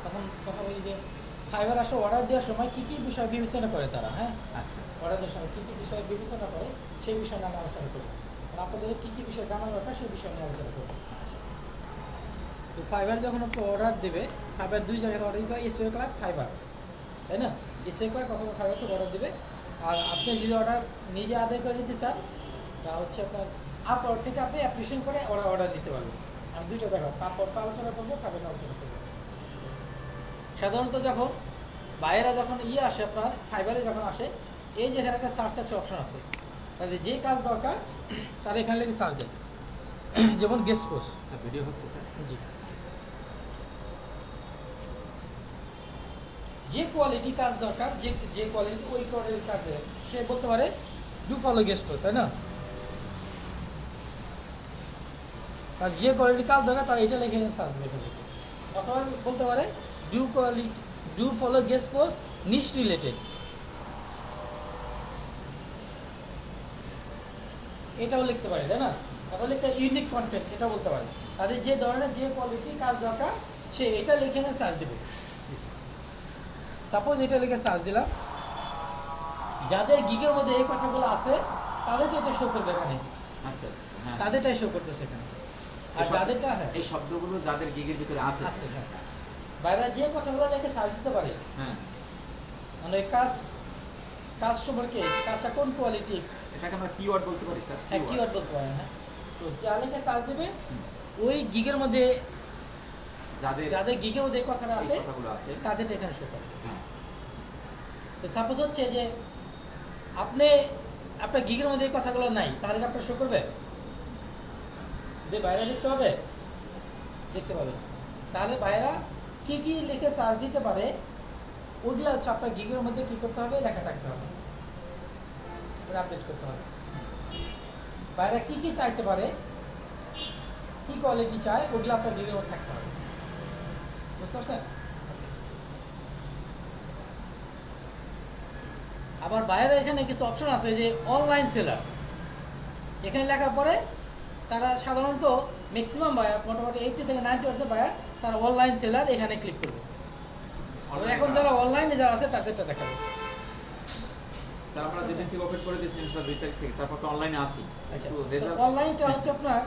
তখন কথা বলি যে ফাইবার আসলে অর্ডার দেওয়ার সময় কী কী বিষয় বিবেচনা করে তারা, হ্যাঁ আচ্ছা অর্ডার দেওয়ার সময় কী কী বিষয় বিবেচনা করে সেই বিষয় নিয়ে আমি আলোচনা করবো। আপনাদের কী কী বিষয় জানা দরকার সেই বিষয় নিয়ে আলোচনা করবো। তো ফাইবার যখন আপনি অর্ডার দেবে, ফাইবার দুই জায়গায় অর্ডার দিতে হয়, এসইও ক্লার্ক ফাইবার, তাই না? এসইও ক্লার্ক অথবা ফাইবার থেকে অর্ডার দেবে। আর আপনি যদি অর্ডার নিজে আদায় করে নিতে চান তা হচ্ছে আপনার আপওয়ার্ড থেকে আপনি অ্যাপ্লিকেশন করে অর্ডার দিতে পারবেন। আমি দুইটা দেখা আছে, আপওয়ার্ডটা আলোচনা করবো, ফাইবারটা আলোচনা করবো। সাধারণত যখন বাইরেরা যখন আসে আপনার ফাইবারে যখন আসে, এই যে এখানে একটা সার্চ একটা অপশন আছে, তাদের যে কাজ দরকার তারা এখানে লেগে সার্চ দেয়। যেমন গেস্ট পোস্ট ভিডিও হচ্ছে স্যার। জি, যে কোয়ালিটি কাজ দরকার, যে কোয়ালিটি ওই কোয়ালিটি কাজ দেয়, সে বলতে পারে ডু ফলো গেস্ট পোস্ট, তাই না? তার যে কোয়ালিটি কাজ দরকার তারা এটা লিখে সার্চ লিখে লিখে, অথবা বলতে পারে do follow guest post niche related, এটাও লিখতে পারে, তাই না? তারপর লিখতে ইউনিক কন্টেন্ট, এটাও বলতে পারে। তাদের যে ধরনের যে কোয়ালিটি কাজ দরকার সে এটা লিখে সার্চ দেবে। সাপোজ এটা লিখে সার্চ দিলাম, যাদের গিগের মধ্যে এই কথাগুলো আছে তাদেরটা এটা শো করবে এখানে। আচ্ছা হ্যাঁ, তাদেরটাই শো করতেছে এখানে। আর যাদেরটা হ্যাঁ এই শব্দগুলো যাদের গিগের ভিতরে আছে হ্যাঁ, বাইরে যে কথাগুলো লিখে সার্চ দিতে পারে, হ্যাঁ, মানে কাজ সম্পর্কে, কাজটা কোন কোয়ালিটি, এটাকে আমরা কিওয়ার্ড বলতে পারি স্যার। হ্যাঁ কিওয়ার্ড বলতে পারেন। হ্যাঁ, তো যা লিখে সার্চ দেবে ওই গিগের মধ্যে যাদের গিগের মধ্যে এই কথাটা আছে তাদেরটা এখানে শো করে। তো সাপোজ হচ্ছে যে আপনার গিগের মধ্যে এই কথাগুলো নাই, তাহলে আপনার শো করবে? যে বাইরে দেখতে হবে, দেখতে পাবে। তাহলে বাইরা কি কি লিখে সার্চ দিতে পারে ওগুলো হচ্ছে আপনার গিগের মধ্যে কি করতে হবে, লেখা থাকতে হবে, আপডেট করতে হবে। বাইরে কি কি চাইতে পারে, কি কোয়ালিটি চায়, ওগুলো আপনার গিগের মধ্যে থাকতে হবে। বুঝতে পারছেন? আবার বাইরে এখানে কিছু অপশন আছে, যে অনলাইন সেলার, এখানে লেখার পরে তারা সাধারণত ম্যাক্সিমাম বায়ার, মোটামুটি 80 থেকে 90% বায়ার তারা অনলাইন সেলার এখানে ক্লিক করবে। এখন যারা অনলাইনে যারা আছে তাদেরটা দেখাবে। স্যার আমরা যেদিন থেকে ওপেন করে দিয়েছি ইনশাআল্লাহ 2 তারিখ থেকে, তারপর তো অনলাইনে আছি। আচ্ছা, অনলাইনটা হচ্ছে আপনার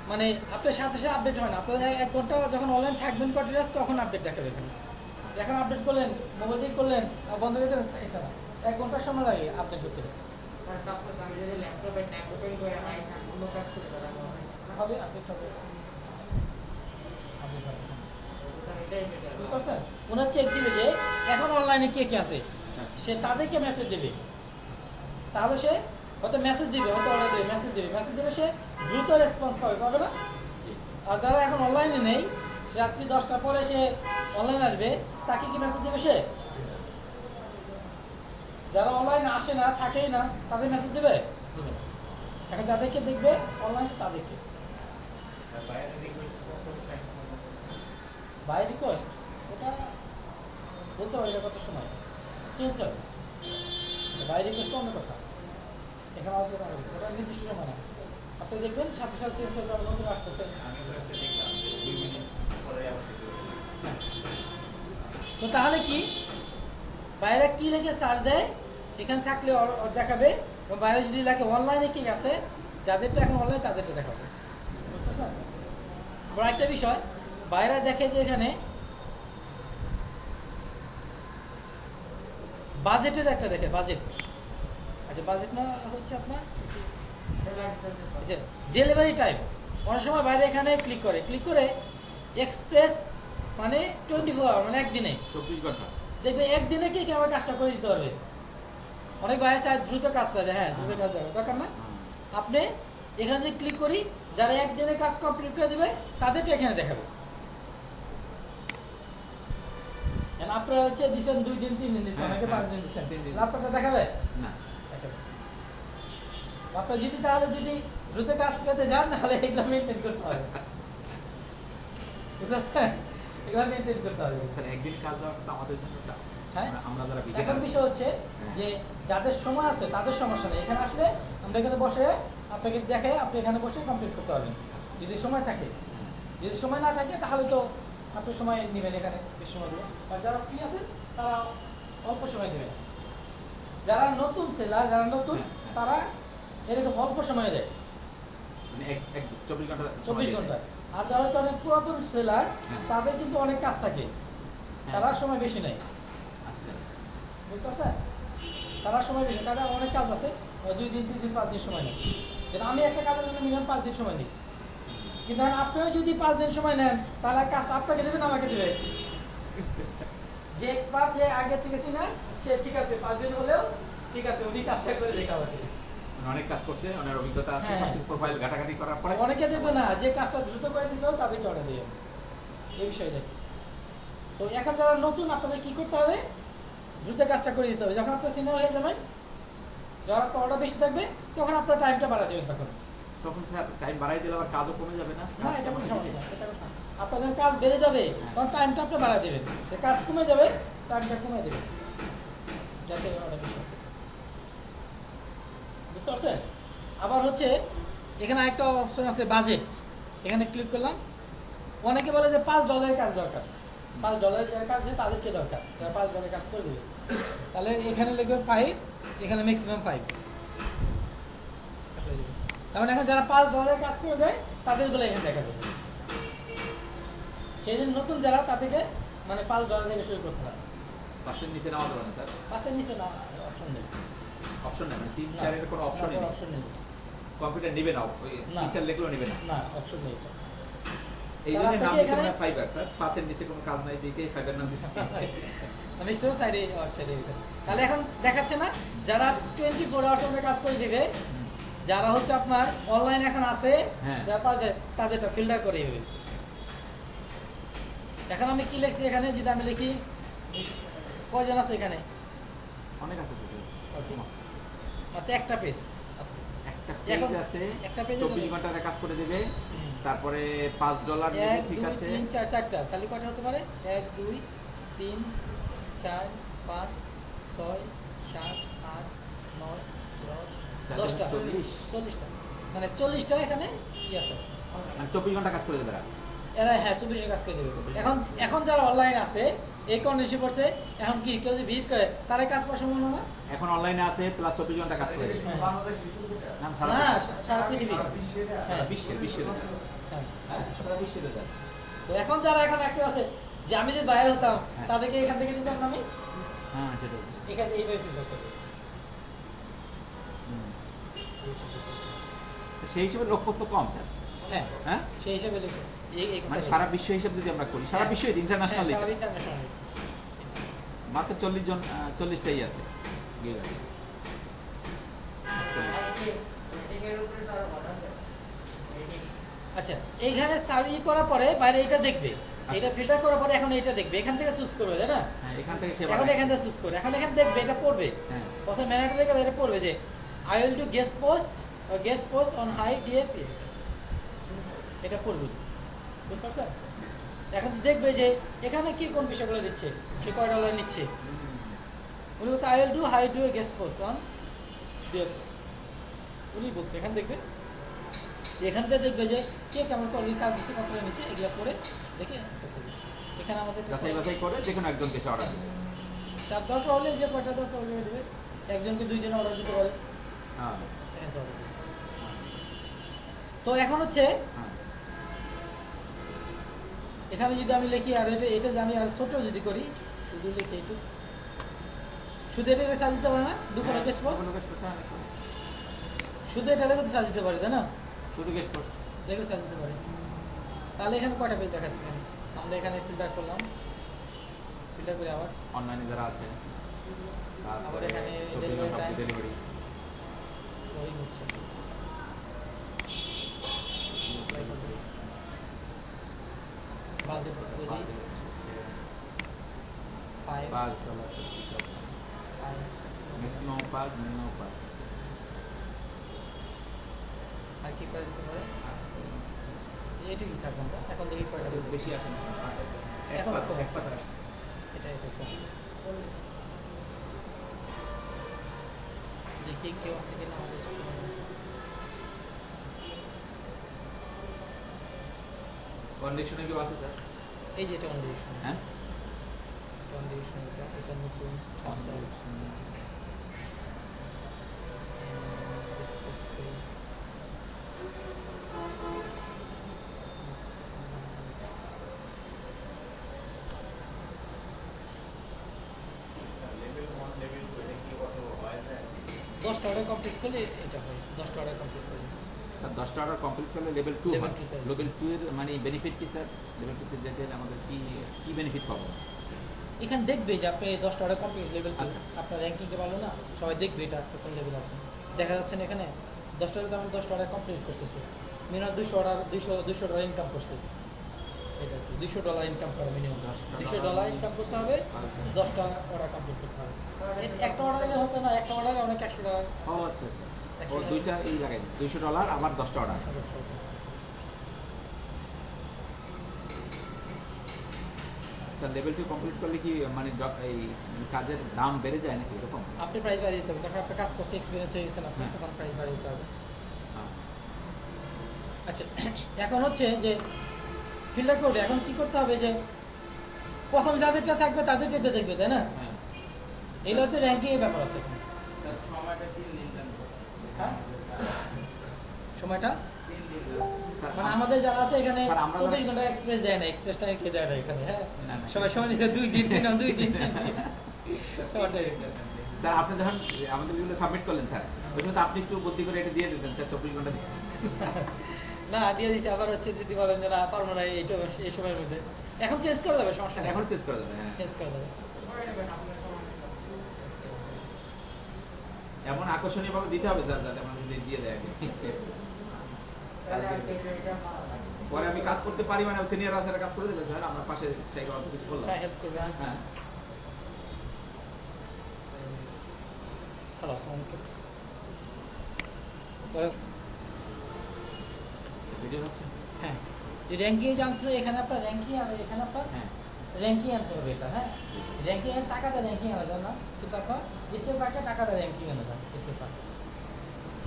মানে আপনার সাথে সাথে আপডেট হয় না। আপনার 1 ঘন্টা যখন অনলাইন থাকবেন কন্টিনিউয়াস তখন আপডেট দেখাবে এখানে। এখন আপডেট করলেন, মোবাইল দিয়ে করলেন আর বন্ধ করে দিলেন, এটা না, 1 ঘন্টার সময় লাগে আপডেট হতে। হবে আপডেট হবে, বুঝতে পারছেন? ওনার চেক দিবে যে এখন অনলাইনে কে কে আছে, সে তাদেরকে মেসেজ দেবে। তাহলে সে হয়তো মেসেজ দিবে, হয়তো অর্ডার দেবে, মেসেজ দিলে সে দ্রুত রেসপন্স পাবে না? আর যারা এখন অনলাইনে নেই, রাত্রি 10টার পরে সে অনলাইনে আসবে, তাকে কি মেসেজ দেবে সে? যারা অনলাইনে আসে না, থাকেই না, তাদের মেসেজ দেবে? এখন যাদেরকে দেখবে অনলাইন তাদেরকে বাই রিকোয়েস্ট, ওটা বলতে পারি কত সময় চেঞ্জ হবে। বাই রিকোয়েস্ট অন্য কথা, এখানে আলোচনা করবো, ওটা নির্দিষ্ট সময় না। আপনি দেখবেন সাথে সাথে চেঞ্জ হয়ে যাবে, নতুন আসতেছে। তো তাহলে কি বাইরে কি লেগে সার্চ দেয়, এখানে থাকলে দেখাবে, এবং বাইরে যদি লেখে অনলাইনে কি আছে, যাদেরটা এখন অনলাইন তাদেরটা দেখাবে। বুঝতে পারছেন? আবার একটা বিষয়, বাইরে দেখে যে এখানে বাজেটের একটা দেখে, বাজেট। আচ্ছা, বাজেট না হচ্ছে আপনার ডেলিভারি টাইম। অনেক সময় বাইরে এখানে ক্লিক করে এক্সপ্রেস মানে 24 আওয়ার, মানে একদিনে 24 ঘন্টা দেখবে, একদিনে কি আমার কাজটা করে দিতে পারবে। অনেক বাইরে চায় দ্রুত কাজ চায়, হ্যাঁ দ্রুত কাজ দরকার না। আপনি এখানে যদি ক্লিক করি, যারা একদিনে কাজ কমপ্লিট করে দেবে তাদেরটা এখানে দেখাবে। আপনারা হচ্ছে দিচ্ছেন 2 দিন 3 দিন দিচ্ছেন, অনেকে 5 দিন দিচ্ছেন, আপনারটা দেখাবে না? আপনার যদি তাহলে যদি দ্রুত কাজ পেতে যান, তাহলে এগুলো মেনটেন করতে হবে। বুঝতে পারছেন? এগুলো মেনটেন করতে হবে। একদিন কাজ দেওয়া আমাদের জন্য হ্যাঁ, আমরা যারা এখন বিষয় হচ্ছে যে যাদের সময় আছে তাদের সমস্যা নেই, এখানে আসলে আমরা এখানে বসে আপনাকে দেখে আপনি এখানে বসে কমপ্লিট করতে পারবেন যদি সময় থাকে। যদি সময় না থাকে তাহলে তো আপনি সময় নেবেন, এখানে বেশি সময় দেবেন। আর যারা ফ্রি আছে তারা অল্প সময় দেবেন। যারা নতুন সেলার, যারা নতুন তারা এরকম অল্প সময় দেয়, মানে 24 ঘন্টা 24 ঘন্টা। আর যারা হচ্ছে অনেক পুরাতন সেলার তাদের কিন্তু অনেক কাজ থাকে, তারা সময় বেশি নেয়। আচ্ছা আচ্ছা। বুঝতে পারছেন? তারা সময় বেশি, তাদের অনেক কাজ আছে, 2 দিন 3 দিন 5 দিন সময় নেয়। কিন্তু আমি একটা কাজের জন্য মিনিমাম 5 দিন সময় নিই। কিন্তু এখন আপনিও যদি 5 দিন সময় নেন তাহলে কাজটা আপনাকে দেবেন, আমাকে দেবে। যে এক্সপার্ট, যে আগে থেকে চিনা, সে ঠিক আছে 5 দিন হলেও ঠিক আছে, উনি কাজটা করে দেখাবে। মানে অনেক কাজ করছে, অনেক অভিজ্ঞতা আছে, হ্যাঁ। সব প্রোফাইল ঘাটাঘাটি করার পরে অনেকে দেখবে না, যে কাজটা দ্রুত করে দিতে হবে তাদেরকে অর্ডার দিয়ে এই বিষয় দেখে। তো এখন যারা নতুন, আপনাদের কি করতে হবে? দ্রুত কাজটা করে দিতে হবে। যখন আপনার সিনিয়র হয়ে যাবেন, যখন আপনার অর্ডার বেশি থাকবে, তখন আপনার টাইমটা বাড়া দেবেন। তখন স্যার টাইম বাড়াই দিলে আবার কাজও কমে যাবে না? না, এটা কোনো সমস্যা না, এটা কোনো সমস্যা না। আপনার যখন কাজ বেড়ে যাবে তখন টাইমটা আপনি বাড়া দেবেন, কাজ কমে যাবে, টাইমটা কমে দেবেন, যাতে অর্ডার বেশি আসে। বুঝতে পারছেন? আবার হচ্ছে এখানে একটা অপশন আছে বাজেট, এখানে ক্লিক করলাম। অনেকে বলে যে $5 কাজ দরকার, $5 যার কাজ নেই তাদেরকে দরকার, যারা $5 কাজ করে দেবে। তাহলে এখানে লিখবে 5, এখানে ম্যাক্সিমাম 5। তার মানে এখন যারা $5 কাজ করে দেয় তাদেরগুলো এখানে দেখা দেবে। সেই জন্য নতুন যারা, তাদেরকে মানে $5 থেকে শুরু করতে হবে। 5 এর নিচে নামা যাবে না স্যার? 5-এর নিচে না, অপশন নেই। অপশন নেই, মানে 3-4 এর কোনো অপশনই নেই? অপশন নেই। কম্পিউটার নেবে না, ওই 3-4 লিখলেও নেবে না? না, অপশন নেই। এই জন্য নাম দিয়েছে না ফাইবার স্যার, 5 এর নিচে কোনো কাজ নাই দেখে ফাইবার নাম দিয়েছে। আমি সেও সাইডে তাহলে এখন দেখাচ্ছে না, যারা 24 আওয়ার্স মধ্যে কাজ করে দিবে, যারা হচ্ছে আপনার অনলাইন এখন আছে, যারা পাবে তাদেরটা ফিল্টার করে দিবে। এখন আমি কি লিখছি এখানে, যদি আমি লিখি কয়জন আছে এখানে? অনেক আছে তো মাত্র একটা পেজ আছে, একটা পেজ আছে, একটা পেজে 24 ঘন্টার কাজ করে দেবে, তারপরে $5 নেবে, ঠিক আছে। 1 2 3 4 4টা, তাহলে কয়টা হতে পারে? 1 2 3 4 5 6 7 8 9 10 10টা 40টা, মানে 40টা এখানে কি আছে, মানে 24 ঘন্টা কাজ করে দেবে এরা। হ্যাঁ, 24 কাজ করে দেবে। এখন যারা অনলাইন আছে, এই কন্ডিশন পড়ছে, এখন কি কেউ যদি ভিজিট করে তারা কাজ পাওয়ার সম্ভাবনা না? এখন অনলাইনে আছে প্লাস 24 ঘন্টা কাজ করে দেবে। না, সারা পৃথিবী, হ্যাঁ, বিশ্বের হ্যাঁ। সারা বিশ্বের স্যার। তো এখন যারা এখন অ্যাক্টিভ আছে, যে আমি যে বাইরে হতাম তাদেরকে এখান থেকে দিতাম না আমি, হ্যাঁ সেটাই। এখানে এইভাবে ফিল্টার করতে হবে। সেই হিসেবে লক্ষ্য তো কম স্যার। হ্যাঁ, হ্যাঁ, সেই হিসাবে লিখো। মানে সারা বিশ্ব হিসাব যদি আমরা করি, সারা বিশ্ব ইন্টারন্যাশনাল মাত্র 40টাই আছে। আচ্ছা, এইখানে সার্ভি করার পরে বাইরে এটা দেখবে, এটা ফিল্টার করার পরে এখন এটা দেখবে, এখান থেকে চুজ করবে, তাই না? হ্যাঁ, এখান থেকে এখন এখান থেকে চুজ করে, এখন এখানে দেখবে, এটা পড়বে। হ্যাঁ, প্রথমে ম্যানেজার দেখে এটা পড়বে যে I will do guest post on high DAP, এটা পড়বে। বুঝতে পারছেন? এখন দেখবে যে এখানে কি কোন বিষয়গুলো দিচ্ছে, সে কয় ডলার নিচ্ছে। উনি বলছে I will do guest post on DAP, উনি বলছে। এখানে দেখবে, এখান থেকে দেখবে যে কে কেমন কাজ দিচ্ছে, কত নিচ্ছে, এগুলো করে দেখে এখানে আমাদের যাচাই বাছাই করে যে কোনো একজনকে সে অর্ডার দেবে। তার দরকার হলে যে কয়টা দরকার হলে দেবে, একজনকে 2 জন অর্ডার দিতে পারে। হ্যাঁ, তো এখন হচ্ছে এখানে যদি আমি লিখি, আর এটা যে আমি আর ছোট যদি করি, শুধু লিখি একটু, শুধু এটা সাজ দিতে পারে না, দুপুরে গেস্ট পোস্ট, শুধু এটা লেগে সাজ দিতে পারি, তাই না? শুধু গেস্ট পোস্ট লেগে সাজ দিতে পারি। তাহলে এখানে কয়টা পেজ দেখাচ্ছে? এখানে আমরা এখানে ফিল্টার করলাম, ফিল্টার করে আবার অনলাইনে যারা আছে, আবার এখানে ডেলিভারি ওই হচ্ছে বাজেট করে দিই $5, ঠিক আছে, ম্যাক্সিমাম 5, মিনিমাম 5। আর কি করে দিতে পারে? এইটুকুই থাকবেন তো। এখন দেখি কয়টা বেশি আসে না, এখন এক পাতা আসছে। এটা দেখি কেউ আছে কিনা আমাদের। কন্ডিশনে কি আছে স্যার? এই যে এটা কন্ডিশন, হ্যাঁ কন্ডিশন এটা নতুন সফটওয়্যার। লেভেল 1 লেভেল 2 এটা কি কত হয় যায়? 10টা অর্ডার কমপ্লিট করলে এটা হয়, 10টা অর্ডার কমপ্লিট করলে। স্যার 10টা অর্ডার কমপ্লিট করলে লেভেল 2 Level হয়। 2 তে হবে। লেভেল 2 এর মানে বেনিফিট কি স্যার? লেভেল 2 তে যেতে হলে আমাদের কি কি বেনিফিট পাবো? এখানে দেখবে যে আপনি 10টা অর্ডার কমপ্লিট লেভেল 2, আচ্ছা। আপনার র্যাঙ্কিংটা ভালো না, সবাই দেখবে এটা আপনি কোন লেভেল আছে। দেখা যাচ্ছে না এখানে 10টা অর্ডার 10টা অর্ডার কমপ্লিট করছে, মিনিমাম 200 অর্ডার 200 ডলার ইনকাম করছে। এটা কি $200 ইনকাম করে মিনিমাম, $200 ইনকাম করতে হবে, 10টা অর্ডার কমপ্লিট করতে হবে। একটা অর্ডারে হতো না, একটা অর্ডারে অনেক $100 ও আচ্ছা আচ্ছা আচ্ছা। ও দুইটা এই লাগাই দিচ্ছে $200 আবার 10টা অর্ডার। স্যার লেভেল 2 কমপ্লিট করলে কি মানে এই কাজের দাম বেড়ে যায় নাকি এরকম? আপনি প্রাইস বাড়িয়ে দিতে হবে, তখন আপনি কাজ করছে এক্সপিরিয়েন্স হয়ে গেছেন আপনি, হ্যাঁ। তখন প্রাইস বাড়িয়ে দিতে হবে। হ্যাঁ। আচ্ছা, এখন হচ্ছে যে ফিল্টার করবে, এখন কি করতে হবে যে প্রথম যাদেরটা থাকবে তাদেরটা দেখবে, তাই না? হ্যাঁ। এগুলো হচ্ছে র্যাঙ্কিংয়ের ব্যাপার আছে এখন। তার সময়টা 3 দিন লাগবে। হ্যাঁ, সময়টা স্যার মানে আমাদের যারা আছে এখানে স্যার, আমরা 24 ঘন্টা এক্সপ্রেস দেয় না, এক্সপ্রেস টাইম খেয়ে দেয় না এখানে। হ্যাঁ, না, না। সবাই সময় নিচ্ছে 2 দিন 2 দিন সময়টাই স্যার আপনি যখন আমাদের এগুলো সাবমিট করলেন স্যার, ওই সময় তো আপনি একটু বুদ্ধি করে এটা দিয়ে দিতেন স্যার 24 ঘন্টা দিয়ে। না দিয়ে দিছি। আবার হচ্ছে যদি বলেন যে না পারবো না এইটা এই সময়ের মধ্যে, এখন চেঞ্জ করে দেবে, সমস্যা স্যার নেই, এখন চেঞ্জ করা যাবে। হ্যাঁ চেঞ্জ করে দেবে। এমন আকর্ষণীয়ভাবে দিতে হবে স্যার যাতে আমরা যদি দিয়ে দেয় আগে। পরে আমি কাজ করতে পারি মানে সিনিয়র আছে কাজ করে দেবে স্যার, আমরা পাশে চাই অল্প কিছু করলাম। হ্যাঁ, হেল্প করবে। হ্যাঁ হ্যালো, আসসালামু আলাইকুম। ভিডিও হচ্ছে। হ্যাঁ, যে র্যাঙ্কিং জানতে এখানে আপনার র্যাঙ্কিং আর এখানে আপনার হ্যাঁ র্যাঙ্কিং আনতে হবে এটা। হ্যাঁ, র্যাঙ্কিং এর টাকা দিয়ে র্যাঙ্কিং আনা যায় না, কিন্তু আপনার এসএফ পার্কে টাকা দিয়ে র্যাঙ্কিং আনা যায়। এসএফ পার্ক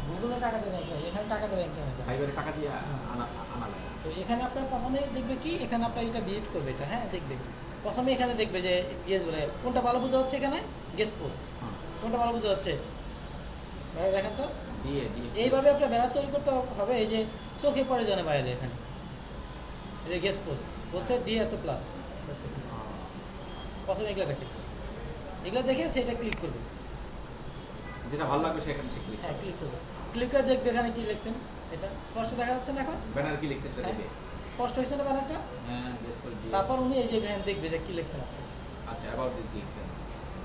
গুগলে টাকা দিয়ে র্যাঙ্কিং, এখানে টাকা দিয়ে র্যাঙ্কিং আনা যায়। ফাইবারে টাকা দিয়ে আনা লাগে। তো এখানে আপনার প্রথমে দেখবে কি, এখানে আপনার এটা ভিজিট করবে এটা। হ্যাঁ, দেখবে প্রথমে এখানে দেখবে যে ইয়ে বলে কোনটা ভালো বোঝা হচ্ছে, এখানে গেস পোস্ট হ্যাঁ কোনটা ভালো বোঝা হচ্ছে দেখেন তো। দিয়ে দিয়ে এইভাবে আপনার ব্যানার তৈরি করতে হবে, এই যে চোখে পড়ে জানে বাইরে, এখানে এই যে গেস পোস্ট বলছে ডি এত প্লাস, প্রথমে এগুলো দেখে, এগুলো দেখে সেটা ক্লিক করবে। যেটা ভালো লাগবে সেখানে সে ক্লিক। হ্যাঁ, ক্লিক করবে, ক্লিক করে দেখবে এখানে কি লিখছেন, এটা স্পষ্ট দেখা যাচ্ছে না এখন? ব্যানার কি লিখছে সেটা হ্যাঁ, দেখে। স্পষ্ট হয়েছে না ব্যানারটা? হ্যাঁ গেস করে দিয়ে। তারপর উনি এই যে এখানে দেখবে যে কি লিখছেন আপনি আচ্ছা অ্যাবাউট দিস গিগ।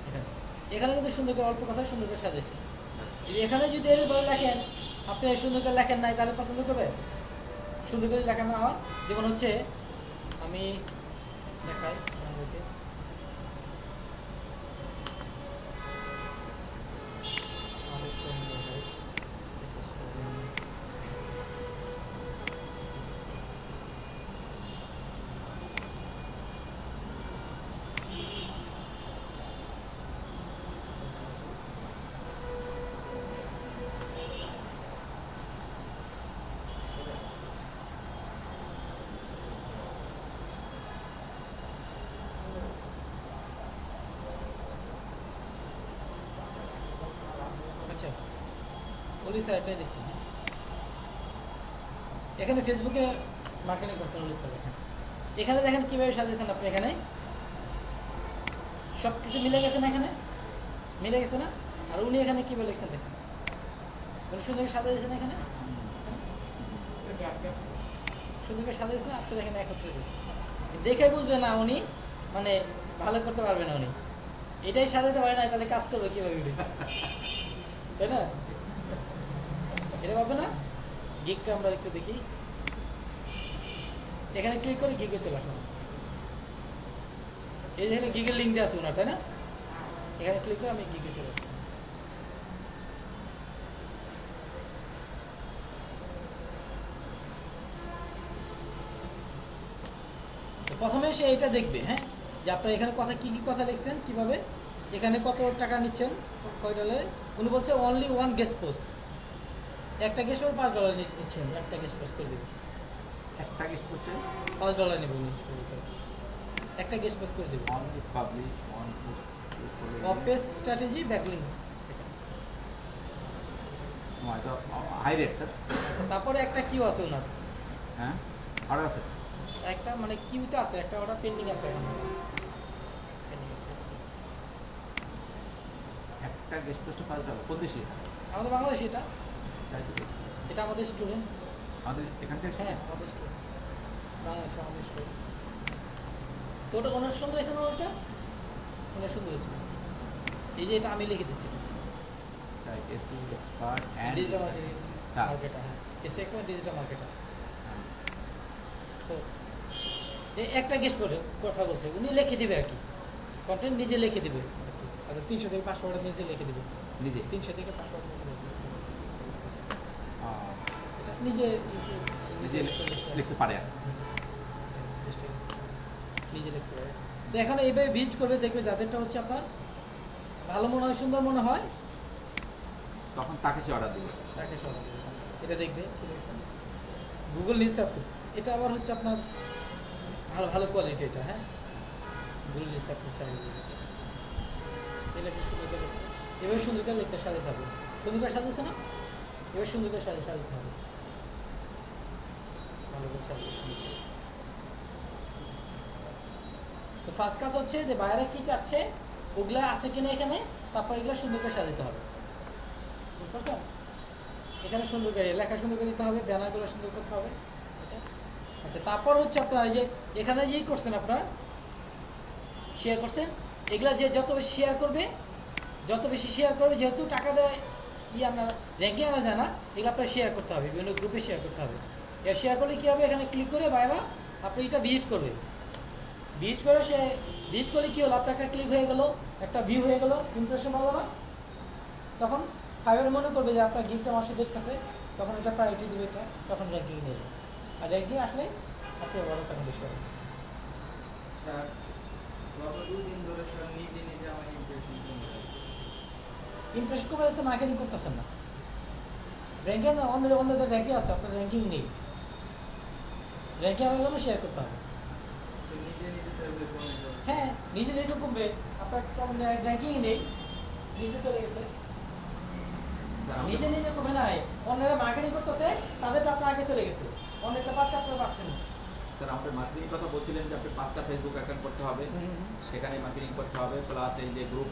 এখানে। এখানে কিন্তু সুন্দর করে অল্প কথা সুন্দর করে সাজাইছে। এই যে এখানে যদি এরভাবে লেখেন, আপনি সুন্দর করে লেখেন নাই তাহলে পছন্দ করবে? সুন্দর করে লেখা না হয়, যেমন হচ্ছে আমি দেখাই সম্ভবত আচ্ছা ওলি স্যার এটাই দেখি। এখানে ফেসবুকে মার্কেটিং করছেন ওলি স্যার। এখানে দেখেন কীভাবে সাজিয়েছেন আপনি, এখানে সব কিছু মিলে গেছে না, এখানে মিলে গেছে না? আর উনি এখানে কীভাবে লিখছেন দেখেন, উনি সুন্দর করে সাজিয়েছেন, এখানে সুন্দর করে সাজিয়েছেন, আপনি এখানে একত্রে দিয়েছেন, দেখে বুঝবে না উনি মানে ভালো করতে পারবে না উনি, এটাই সাজাতে পারে না তাহলে কাজ করবে কীভাবে উনি, তাই না? এটা পাবে না। গিগটা আমরা একটু দেখি, এখানে ক্লিক করে গিগে চলে আসুন। এই যে গিগের লিঙ্ক দিয়ে আসুন, তাই না? এখানে ক্লিক করে আমি গিগে চলে আসবো। প্রথমে সে এটা দেখবে, হ্যাঁ, যে আপনার এখানে কথা কি কি কথা লিখছেন, কিভাবে, এখানে কত টাকা নিচ্ছেন, কয় ডলারে। উনি বলছে অনলি ওয়ান গেস্ট পোস্ট, একটা গেস্ট পোস্ট $5 নিচ্ছেন, একটা গেস্ট পোস্ট করে দেবে। একটা গেস্ট পোস্টে $5 নেবে উনি একটা গেস্ট পোস্ট করে দেবে। অন পাবলিশ অন অপেস স্ট্র্যাটেজি ব্যাকলিং, এটা হাই রেট স্যার। তারপরে একটা কিউ আছে ওনার, হ্যাঁ অর্ডার আছে একটা মানে কিউতে আছে, একটা অর্ডার পেন্ডিং আছে এখন পেন্ডিং আছে। একটা গেস্ট পোস্টে $5 কোন দেশে? আমাদের বাংলাদেশে এটা, তাই তো দেখছি। এটা আমাদের স্টুডেন্ট। আমাদের এখান থেকে হ্যাঁ আমাদের স্টুডেন্ট, বাংলাদেশে আমাদের স্টুডেন্ট। তো ওটা ওনার সুন্দর হয়েছে না? ওটা ওনার সুন্দর হয়েছে। এই যে এটা আমি লিখে দিচ্ছি, তাই SEO expert and digital marketing হ্যাঁ। মার্কেটার, হ্যাঁ এসএক্স মানে ডিজিটাল মার্কেটার। তো এই একটা গেস্ট করে কথা বলছে, উনি লিখে দিবে আর কি, কন্টেন্ট নিজে লিখে দিবে আর 300 থেকে 500 ওয়ার্ড নিজে লিখে দিবে, নিজে 300 থেকে 500 ওয়ার্ড নিজে লিখে দিবে। আহ, এটা নিজে নিজে লিখতে পারে আর নিজে লিখতে পারে। তো এখন এইভাবে ভিজিট করবে, দেখবে যাদেরটা হচ্ছে আপনার ভালো মনে হয়, সুন্দর মনে হয়, তখন তাকে সে অর্ডার দিবে। তাকে সরাই দেবে। এটা দেখবে গুগল নিউজ অ্যাপ, এটা আবার হচ্ছে আপনার ভালো ভালো কোয়ালিটি এটা, হ্যাঁ গুগল নিউজ অ্যাপ সাজিয়ে দেবে। এটা কি সুন্দর করে লিখছে, এবার সুন্দর করে লিখতে সাজাতে হবে, সুন্দর করে সাজিয়েছে না, এবার সুন্দর করে সাজাতে হবে, ভালো করে সাজিয়ে। তো ফার্স্ট কাজ হচ্ছে যে বাইরে কি চাচ্ছে ওগুলা আছে কিনা এখানে, তারপর এগুলো সুন্দর করে সাজাতে হবে, বুঝতে পারছেন? এখানে সুন্দর করে লেখা সুন্দর করে দিতে হবে, ব্যানারগুলো সুন্দর করতে হবে। আচ্ছা তারপর হচ্ছে আপনার এই যে এখানে যেই করছেন আপনার শেয়ার করছেন, এগুলা যে যত বেশি শেয়ার করবে, যত বেশি শেয়ার করবে, যেহেতু টাকা দেয় আনা র্যাঙ্কিং আনা যায় না, এগুলো আপনার শেয়ার করতে হবে, বিভিন্ন গ্রুপে শেয়ার করতে হবে। এর শেয়ার করলে কী হবে, এখানে ক্লিক করে বাইরে আপনি এটা ভিজিট করবে, ভিজিট করে সে ভিজিট করলে কী হলো, আপনার একটা ক্লিক হয়ে গেল, একটা ভিউ হয়ে গেল, ইমপ্রেশন ভালো না, তখন ফাইবার মনে করবে যে আপনার গিফটটা মাসে দেখতেছে, তখন এটা প্রায়োরিটি দেবে, এটা তখন র্যাঙ্কিং নেবে, আর র্যাঙ্কিং আসলে আপনি বড় টাকা বেশি হবে। স্যার গত 2 দিন ধরে স্যার নিজে নিজে আমার ইমপ্রেশন কমে যাচ্ছে। ইমপ্রেশন কমে যাচ্ছে, মার্কেটিং করতেছেন না, র্যাঙ্কিং অন্যদের র্যাঙ্কিং আছে, আপনার র্যাঙ্কিং নেই, র্যাঙ্কিং আনার জন্য শেয়ার করতে হবে। তো নিজে নিজে তো এগুলো কমে যাবে। হ্যাঁ নিজে নিজে কমবে, আপনার র্যাঙ্কিং নেই, নিচে চলে গেছে, স্যার আমাদের- নিজে নিজে কমে নাই, অন্যরা মার্কেটিং করতেছে, তাদেরটা আপনার আগে চলে গেছে, অনেকটা পাচ্ছে আপনারা পাচ্ছেন না। স্যার আমাদের মার্কেটিং কথা বলছিলেন যে আপনি 5টা ফেসবুক অ্যাকাউন্ট করতে হবে, সেখানে মার্কেটিং করতে হবে, প্লাস এই যে গ্রুপ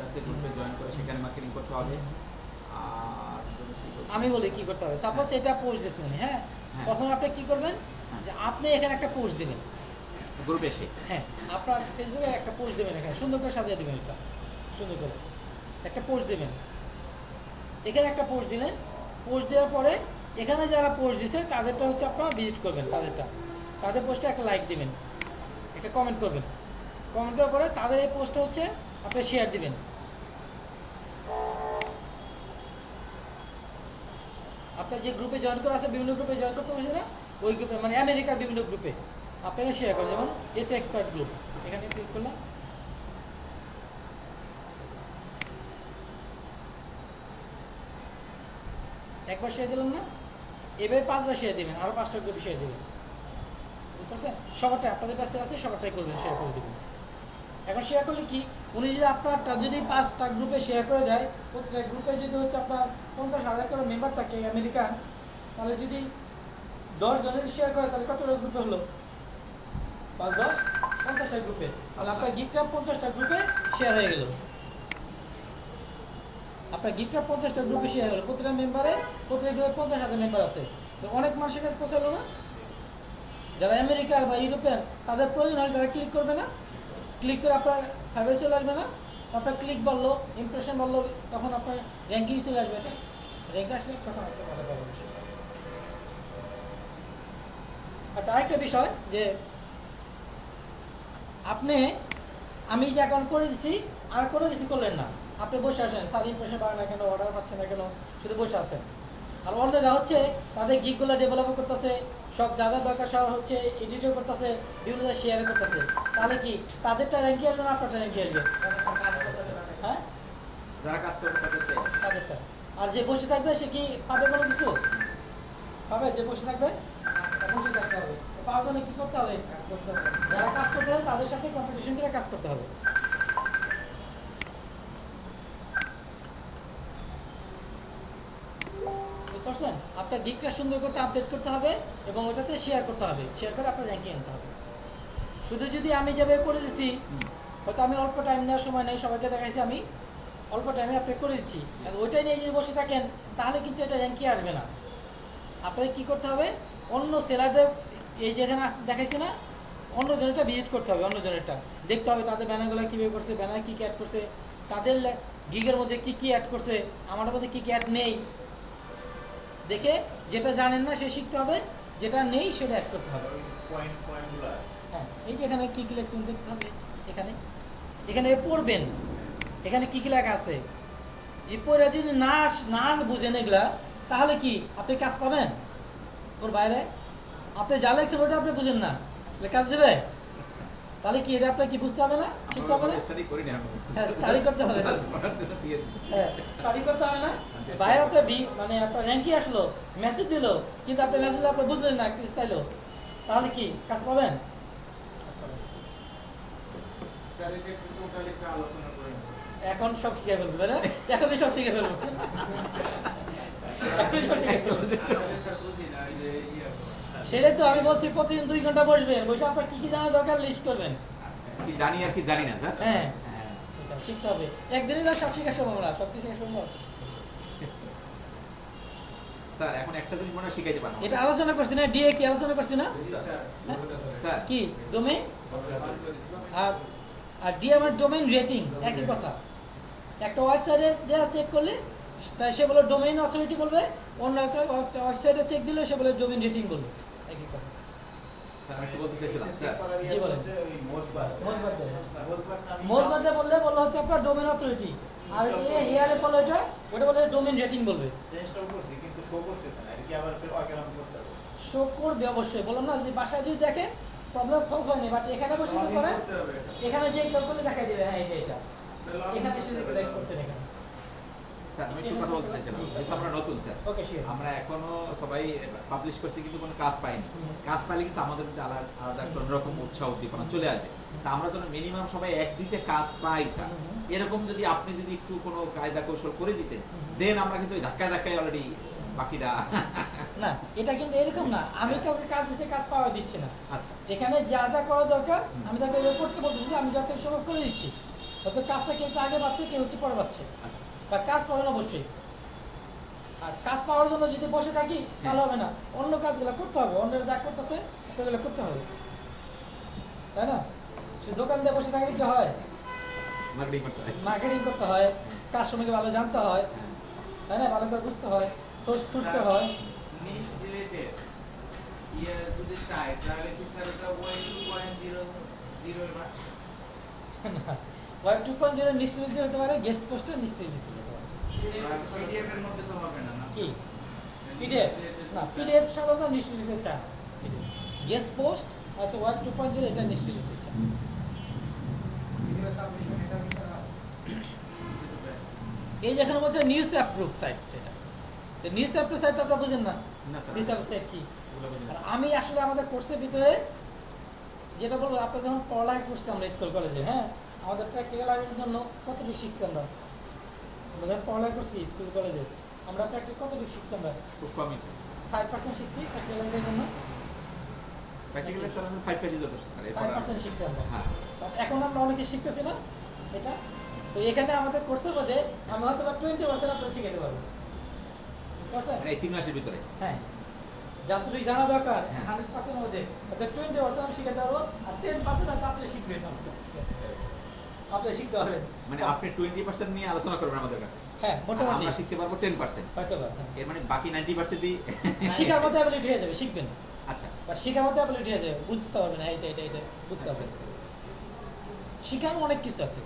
আছে গ্রুপে জয়েন করে সেখানে মার্কেটিং করতে হবে। আর কি বলছিলেন? আমি বলি কি করতে হবে, সাপোজ এটা পোস্ট দিয়েছেন উনি, হ্যাঁ হ্যাঁ। প্রথমে আপনি কি করবেন, যে আপনি এখানে একটা পোস্ট দিবেন, গ্রুপে এসে হ্যাঁ আপনার ফেসবুকে একটা পোস্ট দেবেন, এখানে সুন্দর করে সাজিয়ে দেবেন, এটা সুন্দর করে একটা পোস্ট দেবেন, এখানে একটা পোস্ট দিলেন, পোস্ট দেওয়ার পরে এখানে যারা পোস্ট দিছে তাদেরটা হচ্ছে আপনারা ভিজিট করবেন, তাদের পোস্টে একটা লাইক দিবেন, একটা কমেন্ট করবেন, কমেন্ট করার পরে তাদের এই পোস্টটা হচ্ছে আপনি শেয়ার দিবেন। আপনার যে গ্রুপে জয়েন করা আছে, বিভিন্ন গ্রুপে জয়েন করতে বলছে না, ওই গ্রুপে মানে আমেরিকার বিভিন্ন গ্রুপে আপনারা শেয়ার করেন, যেমন এস এক্সপার্ট গ্রুপ, এখানে ক্লিক করলাম, একবার শেয়ার দিলাম না, এভাবে 5বার শেয়ার দিবেন, আরও 5টা গ্রুপে শেয়ার দিবেন, বুঝতে পারছেন? সবারটাই আপনাদের কাছে আছে, সবারটাই করবেন, শেয়ার করে দেবেন। এখন শেয়ার করলে কি, উনি যদি আপনারটা যদি 5টা গ্রুপে শেয়ার করে দেয়, প্রত্যেকটা গ্রুপে যদি হচ্ছে আপনার 50,000 করে মেম্বার থাকে আমেরিকান, তাহলে যদি 10 জনের শেয়ার করে, তাহলে কতটা গ্রুপে হলো, 5 10 50টা গ্রুপে, তাহলে আপনার গিফটটা 50টা গ্রুপে শেয়ার হয়ে গেল, আপনার গিফটটা 50টা গ্রুপে শেয়ার হলো, প্রতিটা মেম্বারে, প্রতিটা গ্রুপে 50,000 মেম্বার আছে, তো অনেক মানুষের কাছে পৌঁছালো না, যারা আমেরিকার বা ইউরোপিয়ান তাদের প্রয়োজন হয়, তারা ক্লিক করবে না, ক্লিক করে আপনার ফাইবারে চলে আসবে না, আপনার ক্লিক বাড়লো, ইমপ্রেশন বাড়লো, তখন আপনার র্যাঙ্কিং চলে আসবে, এটা র্যাঙ্ক আসলে তখন একটা ভালো পাবেন। আচ্ছা আরেকটা বিষয়, যে আপনি আমি যে অ্যাকাউন্ট করে দিছি আর কোনো কিছু করলেন না, আপনি বসে আসেন, স্যার ইমপ্রেশন পায় না কেন, অর্ডার পাচ্ছেন না কেন, শুধু বসে আছেন, আর অন্যরা হচ্ছে তাদের গিকগুলো ডেভেলপ করতেছে, সব যা যা দরকার সব হচ্ছে এডিটও করতেছে, বিভিন্ন জায়গায় শেয়ার করতেছে, তাহলে কি তাদেরটা র্যাঙ্কি আসবে না আপনারটা র্যাঙ্কি আসবে? হ্যাঁ যারা কাজ করবে তাদেরকে তাদেরটা। আর যে বসে থাকবে সে কি পাবে কোনো কিছু? পাবে যে বসে থাকবে? বসে থাকতে হবে, পাওয়ার জন্য কি করতে হবে? কাজ করতে হবে। যারা কাজ করতে হবে তাদের সাথে কম্পিটিশন করে কাজ করতে হবে। বুঝতে পারছেন? আপনার গিকটা সুন্দর করতে আপডেট করতে হবে এবং ওটাতে শেয়ার করতে হবে, শেয়ার করে আপনার র্যাঙ্কিং আনতে হবে। শুধু যদি আমি যেভাবে করে দিচ্ছি, হয়তো আমি অল্প টাইম নেওয়ার সময় নেই, সবাইকে দেখাইছি আমি অল্প টাইমে আপনি করে দিচ্ছি, আর ওইটাই নিয়ে যদি বসে থাকেন তাহলে কিন্তু এটা র্যাঙ্কিং আসবে না। আপনাকে কী করতে হবে? অন্য সেলারদের এই যেখানে দেখাইছি না, অন্য জনেরটা ভিজিট করতে হবে, অন্য জনেরটা দেখতে হবে তাদের ব্যানারগুলো কীভাবে করছে, ব্যানার কী কী অ্যাড করছে, তাদের গিগের মধ্যে কী কী অ্যাড করছে, আমার মধ্যে কী কী অ্যাড নেই, দেখে যেটা জানেন না সে শিখতে হবে, যেটা নেই সেটা অ্যাড করতে হবে। পয়েন্টগুলো হ্যাঁ, এই যে এখানে কী কী লেখছেন দেখতে হবে, এখানে এখানে পড়বেন, এখানে কী কী লেখা আছে। এই পড়ে যদি না বুঝেন এগুলা, তাহলে কি আপনি কাজ পাবেন? ওর বাইরে আপনি যা লেখছেন ওটা আপনি বুঝেন না, কাজ দেবে? তাহলে কি এটা আপনার কি বুঝতে হবে না, শিখতে হবে না? স্টাডি করি না আমি। হ্যাঁ, স্টাডি করতে হবে। সার্চ করার জন্য দিয়েছি। হ্যাঁ, স্টাডি করতে হবে না। বাইরে আপনার মানে আপনার র্যাঙ্কি আসলো, মেসেজ দিল, কিন্তু আপনি মেসেজ আপনি বুঝলেন না, কিছু চাইলো, তাহলে কি কাজ পাবেন? স্যার এটা একটু টোটাল একটু আলোচনা করে নেব। এখন সব শিখে ফেলবো, তাই না? এখনই সব শিখে ফেলবো, এখনই সব শিখে ফেলবো। তাহলে স্যার বুঝি না এই যে সেটাই তো আমি বলছি, প্রতিদিন 2 ঘন্টা বসবেন, বসে আপনার কি কি জানা দরকার লিস্ট করবেন। কি জানি আর কি জানি না স্যার। হ্যাঁ, হ্যাঁ। এটা শিখতে হবে। একদিনই তো সব শেখা সম্ভব না, সব কিছু শেখা সম্ভব। স্যার এখন একটা জিনিস মনে হয় শিখাইতে পারবো। এটা আলোচনা করছি না, ডিএ কি আলোচনা করছি না? জি স্যার। স্যার কি ডোমেইন আর আর ডি আমার ডোমেইন রেটিং, একই কথা। একটা ওয়েবসাইটে যা চেক করলে তাই সে বলে ডোমেইন অথরিটি বলবে, অন্য একটা ওয়েবসাইটে চেক দিলে সে বলে ডোমেইন রেটিং বলবে, একই কথা। স্যার আমি একটু বলতে চাইছিলাম স্যার। জি বলেন। মোজবাদ মোজবাদে বললে হচ্ছে আপনার ডোমেইন অথরিটি, আর এ হিয়ারে বলে ওটা বলে ডোমেইন রেটিং বলবে। চেষ্টাও করছি কিন্তু শো করতেছে না, এটা কি আবার ফের অকেরাম করতে হবে? শো করবে অবশ্যই, বললাম না যে বাসায় যদি দেখেন প্রবলেম সলভ হয়নি, বাট এখানে বসে কি করেন, করতে হবে এটা। এখানে যে কেউ করলে দেখাই দেবে, হ্যাঁ এটা তাহলে login এখানে করতে শুরু হবে। করে করতে দেখেন। স্যার আমি একটু কথা বলতে চাইছিলাম, যেহেতু আমরা নতুন স্যার, ওকে, শিওর। আমরা এখনো সবাই পাবলিশ করছি কিন্তু কোনো কাজ পাইনি। কাজ পাইলে কিন্তু আমাদের মধ্যে আলাদা একটা অন্যরকম উৎসাহ উদ্দীপনা চলে আসবে। তা আমরা যেন মিনিমাম সবাই 1-2টা কাজ পাই স্যার, এরকম যদি আপনি যদি একটু কোনো কায়দা কৌশল করে দিতেন, দেন আমরা কিন্তু ওই ধাক্কায় অলরেডি বাকিটা। না, এটা কিন্তু এরকম না, আমি কাউকে কাজ দিতে কাজ পাওয়া দিচ্ছি না। আচ্ছা এখানে যা যা করা দরকার আমি তাকে এভাবে করতে বলতেছি, আমি যত সময় করে দিচ্ছি। হয়তো কাজটা কেউ একটু আগে পাচ্ছে, কেউ হচ্ছে পরে পাচ্ছে, আচ্ছা বা কাজ পাবেন অবশ্যই। আর কাজ পাওয়ার জন্য যদি বসে থাকি তাহলে হবে না, অন্য কাজগুলো করতে হবে, অন্যরা যা করতেছে সেগুলো করতে হবে, তাই না? শুধু দোকান দিয়ে বসে থাকলে কি হয়? মার্কেটিং করতে হয়। মার্কেটিং করতে হয়, কাস্টমারকে ভালো জানতে হয়, তাই না? ভালো করে বুঝতে হয়, সোর্স খুঁজতে হয়। নিশ রিলেটেড যদি চাই তাহলে কি স্যার এটা ওয়াই 2.0 না? ওয়েব 2.0 নিশ্চিত হতে পারে, গেস্ট পোস্টার নিশ্চিত হতে পারে। পিডিএফ এর মধ্যে তো হবে না না? কি পিডিএফ? না, পিডিএফ সাধারণত নিশ্চিত হতে চায়। গেস্ট পোস্ট আচ্ছা, ওয়েব 2.0 এটা নিশ্চিত হতে চায়। এই যেখানে বলছে নিউজ অ্যাপ্রুভ সাইট, এটা নিউজ অ্যাপ্রুভ সাইট আপনারা বুঝেন না? না স্যার, নিউজ অ্যাপ্রুভ সাইট কি? ওগুলো বুঝি না। আর আমি আসলে আমাদের কোর্সের ভিতরে যেটা বলবো, আপনার যখন পড়ালেখা করছি আমরা স্কুল কলেজে, হ্যাঁ, আমাদের প্র্যাকটিক্যাল লাইনের জন্য কতটুকু শিখছি আমরা? আমরা যখন পড়ালেখা করছি স্কুল কলেজে, আমরা প্র্যাকটিক্যাল কতটুকু শিখছি? আমরা খুব কমই স্যার। 5% শিখছি প্র্যাকটিক্যাল লাইনের জন্য, প্র্যাকটিক্যালি স্যার আমাদের 5 পেজে যথেষ্ট স্যার। এরপর 5% শিখছি আমরা। হ্যাঁ বাট এখন আমরা অনেকে শিখতেছি না এটা। তো এখানে আমাদের কোর্সের মধ্যে আমি হয়তো বা 20% আপনারা শিখাতে পারবো, বুঝতে পারছেন? মানে এই 3 মাসের ভিতরে। হ্যাঁ, যতটুকু জানা দরকার হ্যাঁ। 100% মধ্যে হয়তো 20% আমি শিখাতে পারবো, আর 10% হয়তো আপনি শিখবেন, আপনি শিখতে পারবেন। মানে আপনি 20% নিয়ে আলোচনা করবেন আমাদের কাছে, হ্যাঁ, আর মোটামুটি আমরা শিখতে পারবো 10%। হয়তো বা, হ্যাঁ। এর মানে বাকি 90%ই শিখার মতো অ্যাবিলিটি হয়ে যাবে, শিখবেন। আচ্ছা বা শিখার মতো অ্যাবিলিটি হয়ে যাবে, বুঝতে পারবেন, হ্যাঁ এটা বুঝতে পারবেন। শিখার অনেক কিছু আছে,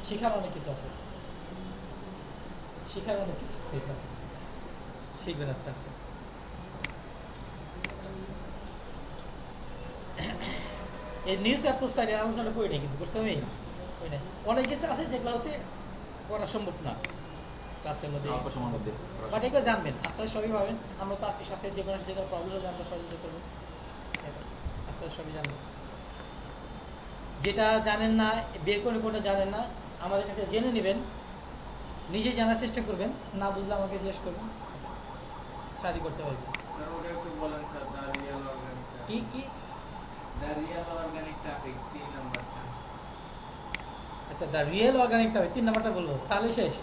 শিখার অনেক কিছু আছে, শিখার অনেক কিছু আছে, এখানে শিখবেন আস্তে আস্তে। এই নিউজ অ্যাপ্রুভ সাইটে আলোচনা করি নাই, কিন্তু করছি আমি করি নাই। অনেক কিছু আছে যেগুলো হচ্ছে করা সম্ভব না ক্লাসের মধ্যে, অল্প সময়ের মধ্যে। বাট এটা জানবেন, আস্তে আস্তে সবই পাবেন। আমরা তো আছি সাথে, যে কোনো প্রবলেম হলে আমরা সহযোগিতা করবো। আস্তে আস্তে সবই জানবেন। যেটা জানেন না, বের করে কোনটা জানেন না, আমাদের কাছে জেনে নেবেন, নিজে জানার চেষ্টা করবেন, না বুঝলে আমাকে জিজ্ঞেস করবেন, স্টাডি করতে হবে। স্যার ওটা একটু বলেন স্যার, দ্য রিয়েল অর্গানিক কি কি? দ্য রিয়েল অর্গানিক ট্রাফিক 3 নাম্বারটা। আচ্ছা, দ্য রিয়েল অর্গানিক ট্রাফিক 3 নাম্বারটা বলবো, তাহলে শেষ।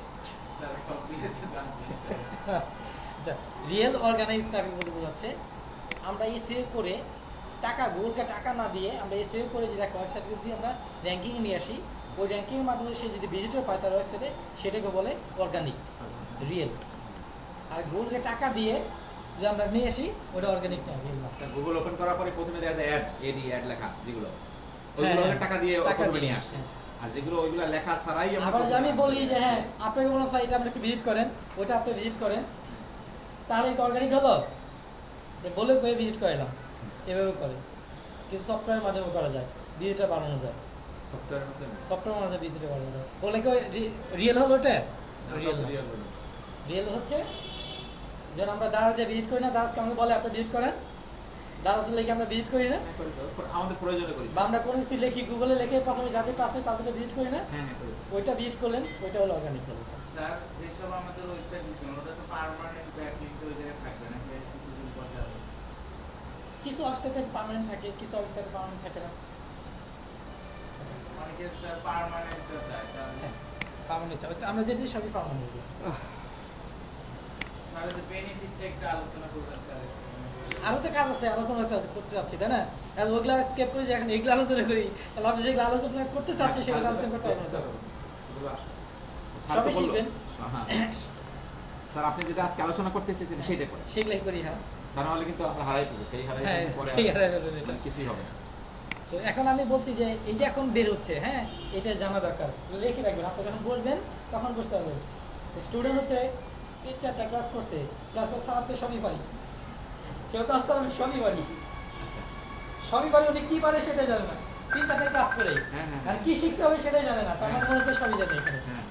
স্যার সব মিলেছে জানতে। আচ্ছা, রিয়েল অর্গানাইজ ট্রাফিক বলতে বোঝাচ্ছে আমরা এসইও করে টাকা, গুগলকে টাকা না দিয়ে আমরা এসইও করে যদি একটা ওয়েবসাইটকে যদি আমরা র্যাঙ্কিংয়ে নিয়ে আসি, ওই র্যাঙ্কিংয়ের মাধ্যমে সে যদি ভিজিটর পায় তার ওয়েবসাইটে, সেটাকে বলে অর্গানিক, রিয়েল। আর গুগলকে টাকা দিয়ে যদি আমরা নিয়ে আসি, ওটা অর্গানিক না, রিয়েল না। গুগল ওপেন করার পরে প্রথমে দেখা যায় অ্যাড লেখা, যেগুলো হ্যাঁ, ওইগুলো টাকা দিয়ে টাকা ওপেন দিয়ে নিয়ে আসে। আর যেগুলো ওইগুলো লেখা ছাড়াই আবার যদি আমি বলি যে হ্যাঁ আপনাকে বললাম স্যার এটা আপনি একটু ভিজিট করেন, ওইটা আপনি ভিজিট করেন, তাহলে এটা অর্গানিক হলো? বলে কয়ে ভিজিট করালাম, এভাবে করে কিছু সফটওয়্যারের মাধ্যমে করা যায়, ভিজিটটা বানানো যায়, সফটওয়্যারের মধ্যে সফটওয়্যারের মাধ্যমে ভিজিটটা বানানো যায়। বলে কেউ রিয়েল হলো ওটা? রিয়েল না। রিয়েল হচ্ছে যেন আমরা দারাজে ভিজিট করি না, দারাজকে আমাকে বলে আপনি ভিজিট করেন, দারাজ লেখে আমরা ভিজিট করি না, আমাদের প্রয়োজনে করি। বা আমরা কোনো কিছু লিখি গুগলে লিখে প্রথমে যাদের পাশে তাদের ভিজিট করি না, হ্যাঁ, ওইটা ভিজিট করলেন, ওইটা হলো অর্গানিক হলো। স্যার যেসব আমাদের ওয়েবসাইট দিচ্ছেন ওটা তো পার্মানেন্ট ব্যাকলিংক ওই জায়গায় থাকবে না, কিছুদিন পর যাবে। কিছু ওয়েবসাইটে পার্মানেন্ট থাকে, কিছু ওয়েবসাইটে পার্মানেন্ট থাকে না। অনেকে স্যার পার্মানেন্টটা চায়, তাহলে পার্মানেন্ট আমরা যেটি সবই পার্মানেন্ট। স্যার যে বেনিফিটটা একটু আলোচনা করবেন স্যার। আরো তো কাজ আছে, আরো কোনো করতে চাচ্ছি, তাই না? আর ওগুলা স্কেপ করে যে এখন এগুলো আলোচনা করি, তাহলে আপনি যেগুলো আলোচনা করতে চাচ্ছি সেগুলো আলোচনা করতে হবে না। সবই শিখবেন, স্যার আপনি যেটা আজকে আলোচনা করতে চেয়েছেন সেটা করে, সেগুলাই করি। হ্যাঁ, তা নাহলে কিন্তু আমরা হারাই পড়বো, এই হারাই হ্যাঁ, পরে ঠিক হারাই ফেলবেন এটা। কিছুই হবে না। তো এখন আমি বলছি যে এই যে এখন বের হচ্ছে, হ্যাঁ এটা জানা দরকার, লিখে রাখবেন, আপনি যখন বসবেন তখন বুঝতে পারবেন। স্টুডেন্ট হচ্ছে 3-4টা ক্লাস করছে, ক্লাস করে সারাতে সবই পারি, সেও তো আসলে আমি সবই পারি, সবই পারি, উনি কি পারে সেটাই জানে না, 3-4টা ক্লাস করে হ্যাঁ, হ্যাঁ, আর কি শিখতে হবে সেটাই জানে না, তার মানে মনে হচ্ছে সবই জানে এখানে। হ্যাঁ,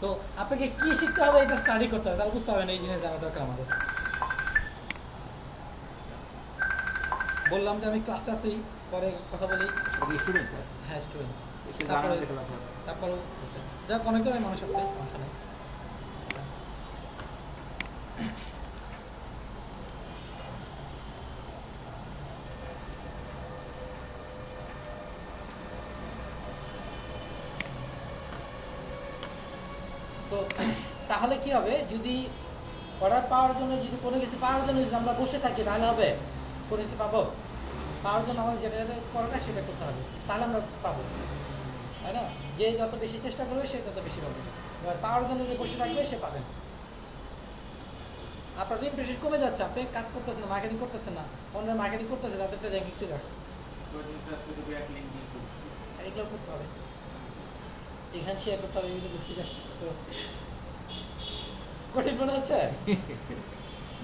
তো আপনাকে কি শিখতে হবে এটা স্টাডি করতে হবে, তাহলে বুঝতে হবে না এই জিনিস জানা দরকার আমাদের। বললাম যে আমি ক্লাসে আছি, পরে কথা বলি। আপনি স্টুডেন্ট স্যার, হ্যাঁ স্টুডেন্ট, এসে জানান যেটা লাগবে। তারপরেও যাক অনেক ধরনের মানুষ আছে, সমস্যা নেই। তো তাহলে কি হবে, যদি অর্ডার পাওয়ার জন্য, যদি কোনো কিছু পাওয়ার জন্য যদি আমরা বসে থাকি তাহলে হবে? কোনো কিছু পাবো? পাওয়ার জন্য আমাদের যেটা যেটা করাটা সেটা করতে হবে, তাহলে আমরা পাবো, তাই না? যে যত বেশি চেষ্টা করবে সে তত বেশি পাবে। এবার পাওয়ার জন্য যে বসে থাকবে সে পাবে না। আপনার ইমপ্রেশন কমে যাচ্ছে, আপনি কাজ করতেছেন না, মার্কেটিং করতেছেন না, অন্যরা মার্কেটিং করতেছে, তাদের একটা র্যাঙ্কিং চলে আসছে, কোচিং স্যার শুধু ব্যাকলিংক দিয়ে করছি। এগুলো করতে হবে, এখানে শেয়ার করতে হবে, এগুলো বুঝতে চাই। তো কঠিন মনে হচ্ছে?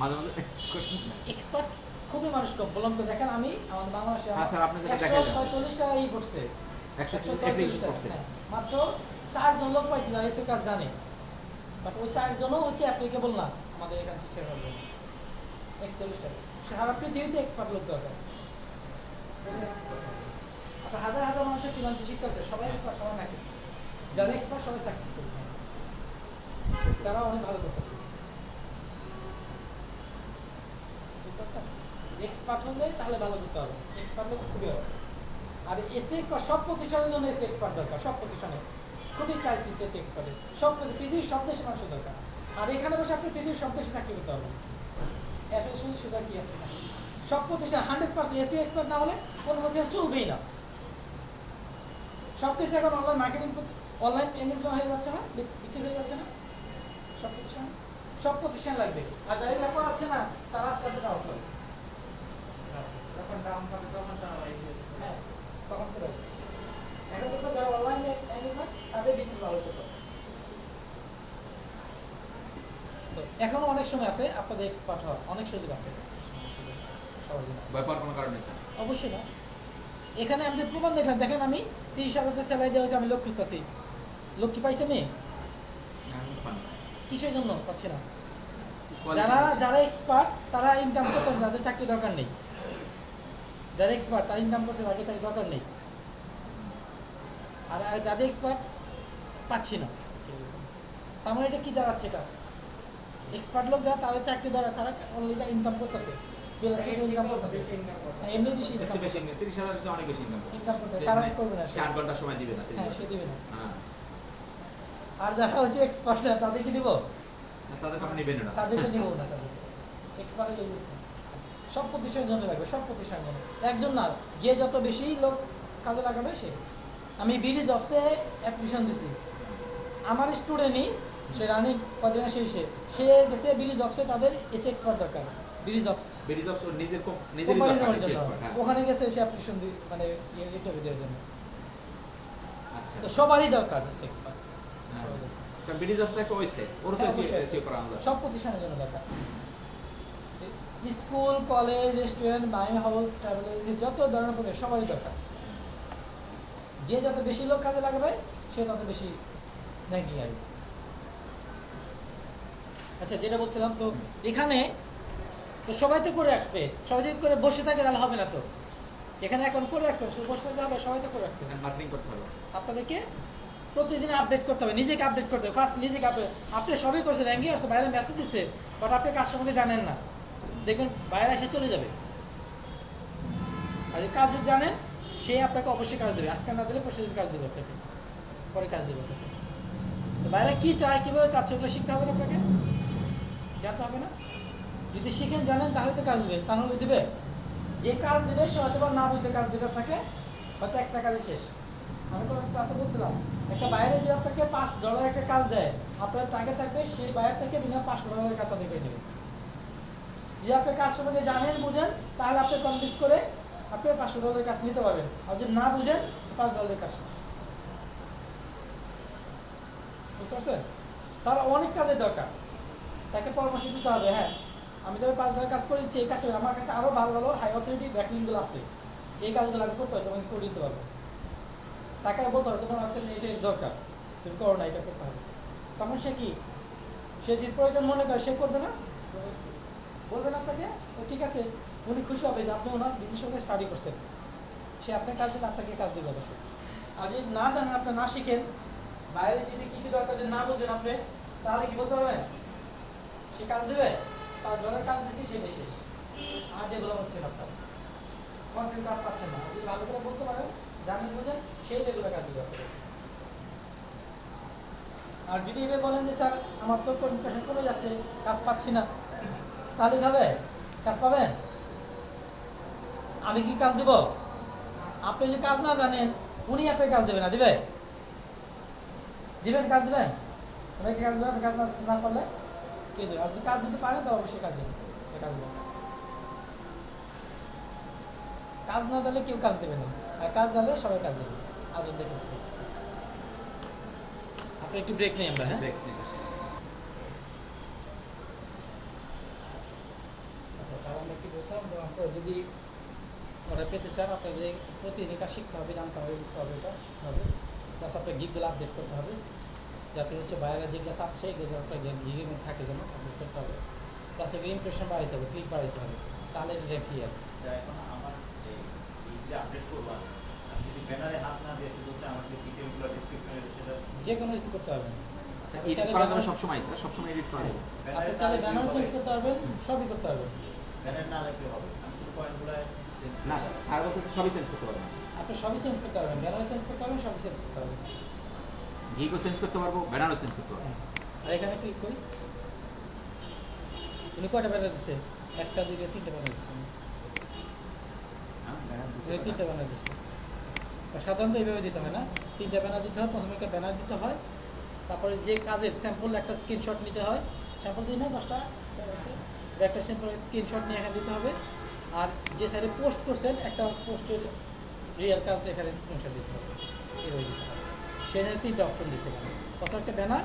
মাঝে মাঝে কঠিন না। এক্সপার্ট খুবই মানুষ কম, বললাম তো। দেখেন আমি আমাদের বাংলাদেশে হ্যাঁ স্যার, আপনি যেটা দেখালেন 146টা এই করছে, 146 করছে। হ্যাঁ, মাত্র 4 জন লোক পাইছে যারা এসব কাজ জানে, বাট ওই 4 জনও হচ্ছে অ্যাপ্লিকেবল না আমাদের এখান থেকে ছেড়ে হবে। 41টা সারা পৃথিবীতে এক্সপার্ট লোক দরকার। আপনার হাজার হাজার মানুষের ফ্রিল্যান্সিং শিখতেছে, সবাই এক্সপার্ট, সবাই নাকি যারা এক্সপার্ট সবাই সাকসেসফুল, তারা অনেক ভালো করতেছে। এক্সপার্ট হলে তাহলে ভালো করতে হবে, এক্সপার্ট হলে খুবই হবে। আর এসে এক্সপার্ট সব প্রতিষ্ঠানের জন্য এসে এক্সপার্ট দরকার, সব প্রতিষ্ঠানে খুবই ক্রাইসিস এসে এক্সপার্টের, সব পৃথিবীর সব দেশে মানুষের দরকার। আর এখানে বসে আপনি পৃথিবীর সব দেশে চাকরি করতে পারবেন, আসলে শুধু সুবিধা কি আছে? সব প্রতিষ্ঠান 100% এসি এক্সপার্ট না হলে কোনো প্রতিষ্ঠান চলবেই না। সব কিছু এখন অনলাইন মার্কেটিং, অনলাইন এঙ্গেজমেন্ট হয়ে যাচ্ছে না, বিক্রি হয়ে যাচ্ছে না সব প্রতিষ্ঠান লাগবে। আর যারা এগুলো করাচ্ছে না তারা আস্তে আস্তে ডাউন করে, যখন দাম পাবে তখন তারা হ্যাঁ তখন চলে আসবে। এখন দেখবো যারা অনলাইন এঙ্গেজমেন্ট তাদের বিজনেস ভালো চলতেছে। তো এখনো অনেক সময় আছে আপনাদের এক্সপার্ট হওয়ার, অনেক সুযোগ আছে সবার জন্য। ব্যাপার কোনো কারণ নেই স্যার। অবশ্যই না, এখানে আমি প্রমাণ দেখলাম, দেখেন আমি 30,000 স্যালারি দেওয়া হচ্ছে, আমি লোক খুঁজতেছি, লোক কি পাইছে? মেয়ে কিসের জন্য পাচ্ছে না? যারা এক্সপার্ট তারা ইনকাম করতেছে, তাদের চাকরি দরকার নেই। যারা এক্সপার্ট তার ইনকাম করছে তাকে তার দরকার নেই, আর আর যাদের এক্সপার্ট পাচ্ছি না। তার মানে এটা কী দাঁড়াচ্ছে? এটা এক্সপার্ট লোক যারা তাদের চাকরি দ্বারা তারা অলরেডি ইনকাম করতেছে, ইনকাম করতেছে, এমনি বেশি এর চেয়ে বেশি income, 30,000 এর চেয়ে অনেক বেশি ইনকাম ইনকাম করতেছে, তারা করবে না, 8 ঘন্টা সময় দিবে না, হ্যাঁ সে দিবে না। হ্যাঁ আর যারা হচ্ছে এক্সপার্ট না তাদেরকে দিব, তাদেরকে আমরা নিবেন না। তাদেরকে নিব না, তাদেরকে এক্সপার্ট সব প্রতিষ্ঠানের জন্য লাগবে, সব প্রতিষ্ঠানের জন্য, একজন না, যে যত বেশি লোক কাজে লাগাবে সে। আমি বিডি জবসে অ্যাপ্লিকেশন দিছি, আমার স্টুডেন্টই, সে রানিং কদিন সে গেছে বিডি জবসে, তাদের এসে এক্সপার্ট দরকার, বিডি জবস বেরি জবস ওর নিজেরই কোম্পানি দরকার, নেওয়ার সে জন্য। expert, হ্যাঁ। ওখানে গেছে সে অ্যাপ্লিকেশন মানে ইন্টারভিউ দেওয়ার জন্য। আচ্ছা তো সবারই দরকার এক্সপার্ট, কারণ বেরি জবস একটা ওয়েবসাইট, ওর তো হ্যাঁ, অবশ্যই। এসিও করা আমরা। সব প্রতিষ্ঠানের জন্য দরকার। School, college, restaurant, buy house, travel agency, যত ধরনের প্রতিষ্ঠান সবারই দরকার। যে যত বেশি লোক কাজে লাগাবে সে তত বেশি র্যাঙ্কিং আসবে। আচ্ছা, যেটা বলছিলাম, তো এখানে তো সবাই তো করে আসছে, সবাই যদি করে বসে থাকে তাহলে হবে না। তো এখানে এখন করে রাখছেন, শুধু বসে থাকলে হবে? সবাই তো করে রাখছে। মার্কেটিং করতে হবে, আপনাদেরকে প্রতিদিন আপডেট করতে হবে, নিজেকে আপডেট করতে হবে। ফার্স্ট নিজেকে আপডেট, আপনি সবই করছেন, র্যাঙ্কিং আসছে, বাইরে মেসেজ দিচ্ছে, বাট আপনি কাজ সম্বন্ধে জানেন না, দেখবেন বাইরে এসে চলে যাবে। আর যদি কাজ যদি জানেন, সে আপনাকে অবশ্যই কাজ দেবে, আজকে না দিলে পরশু দিন কাজ দেবে আপনাকে, পরে কাজ দেবে আপনাকে। তো বাইরে কী চায়, কীভাবে চাচ্ছে, ওগুলো শিখতে হবে না আপনাকে, জানতে হবে না? যদি শিখেন জানেন তাহলে তো কাজ দেবে, তাহলে দিবে। যে কাজ দেবে সে হয়তো বা না বুঝে কাজ দেবে আপনাকে, হয়তো একটা কাজে শেষ। আমি কোনো ক্লাসে বলছিলাম, একটা বাইরে যে আপনাকে $5 একটা কাজ দেয়, আপনার টার্গেট থাকবে সেই বাইরে থেকে মিনিমাম $5 কাজ আদায় করে নেবে। যদি আপনি কাজ সম্বন্ধে জানেন, বুঝেন, তাহলে আপনি কনভিন্স করে আপনি $500 কাজ নিতে পারবেন। আর যদি না বুঝেন, $5 কাজ শেষ। বুঝতে পারছেন? তার অনেক কাজের দরকার, তাকে পরামর্শ দিতে হবে। হ্যাঁ, আমি তবে $5 কাজ করে দিচ্ছি, এই কাজটা আমার কাছে আরও ভালো ভালো হাই অথরিটি ব্যাকলিংগুলো আছে, এই কাজগুলো আমি করতে হয়, তোমাকে করে দিতে পারবো। তাকে বলতে হবে তোমার আসলে এটাই দরকার, তুমি করো না, এটা করতে হবে। তখন সে কি, সে যদি প্রয়োজন মনে করে সে করবে না, বলবে না আপনাকে, তো ঠিক আছে, উনি খুশি হবে যে আপনি ওনার বিজনেস সঙ্গে স্টাডি করছেন, সে আপনার কাজ দেবে, আপনাকে কাজ দেবে অবশ্যই। আর যদি না জানেন, আপনি না শিখেন, বাইরে যদি কী কী দরকার যদি না বোঝেন আপনি, তাহলে কি বলতে পারবেন? সে কাজ দেবে, $5 কাজ দিচ্ছি, সেটা শেষ, আর ডেভেলপ হচ্ছে না, আপনার কন্টেন্ট কাজ পাচ্ছেন না। যদি ভালো করে বলতে পারেন, জানেন, বুঝেন, সেই রেগুলার কাজ দেবে আপনাকে। আর যদি এবার বলেন যে স্যার আমার তো কনফিউশন কমে যাচ্ছে, কাজ পাচ্ছি না, তাহলে কি হবে? কাজ পাবেন? আমি কি কাজ দেব? আপনি যদি কাজ না জানেন, উনি আপনাকে কাজ দেবে না, দিবে? দিবেন, কাজ দেবেন? ওনাকে কাজ দেবেন, আপনি কাজ না করলে কে দেবে? আর যদি কাজ যদি পারেন তাহলে অবশ্যই কাজ দেবেন, কাজ দেবেন। কাজ না জানলে কেউ কাজ দেবে না, আর কাজ জানলে সবাই কাজ দেবে। আজ দেখেছি। আপনি একটু ব্রেক নিই আমরা, হ্যাঁ? আচ্ছা, তাহলে আমরা কি বলছিলাম, যদি অর্ডার পেতে চান আপনাদের প্রতিদিন কাজ শিখতে হবে, জানতে হবে, বুঝতে হবে, এটা হবে। প্লাস আপনার গিকগুলো আপডেট করতে হবে, যাতে হচ্ছে বাইরে যেগুলো চাচ্ছে এগুলো আপনার গিগের মধ্যে থাকে, যেন আপডেট করতে হবে। প্লাস এগুলো ইমপ্রেশন বাড়াইতে হবে, ক্লিক বাড়াইতে হবে, তাহলে এটা ক্লিয়ার। এখন আমার এই যে আপডেট করবো, আমি যদি ব্যানারে হাত না দিয়ে শুধু আমার যে ডিটেলগুলো ডেসক্রিপশনে সেটা যে কোনো কিছু করতে পারবেন, এডিট করা যাবে সবসময়, স্যার সবসময় এডিট করা যাবে। আপনি চাইলে ব্যানার চেঞ্জ করতে পারবেন, সবই করতে পারবেন। ব্যানার না রাখলে হবে, আমি শুধু পয়েন্টগুলো না, আর বলতে সবই চেঞ্জ করতে পারবেন, আপনি সবই চেঞ্জ করতে পারবেন, ব্যানার চেঞ্জ করতে পারবেন, সবই চেঞ্জ করতে পারবেন। গিকও চেঞ্জ করতে পারবো, ব্যানারও চেঞ্জ করতে পারবো। আর এখানে ক্লিক করি, উনি কয়টা ব্যানার দিচ্ছে? 1, 2, 3টে ব্যানার দিচ্ছে, হ্যাঁ, banner দিছে। 3টে ব্যানার দিচ্ছে। সাধারণত এইভাবে দিতে হয় না, 3টে ব্যানার দিতে হয়। প্রথমে একটা ব্যানার দিতে হয়, তারপরে যে কাজের স্যাম্পল একটা স্ক্রিনশট নিতে হয়, স্যাম্পল দিই না 10টা একটা স্যাম্পল স্ক্রিনশট নিয়ে এখানে দিতে হবে। আর যে সাইডে পোস্ট করছেন একটা পোস্টের রিয়েল কাজ এখানে স্ক্রিনশট দিতে হবে, এইভাবে দিতে হবে। সেখানে 3টে অপশন দিচ্ছে এখানে, প্রথম একটা ব্যানার,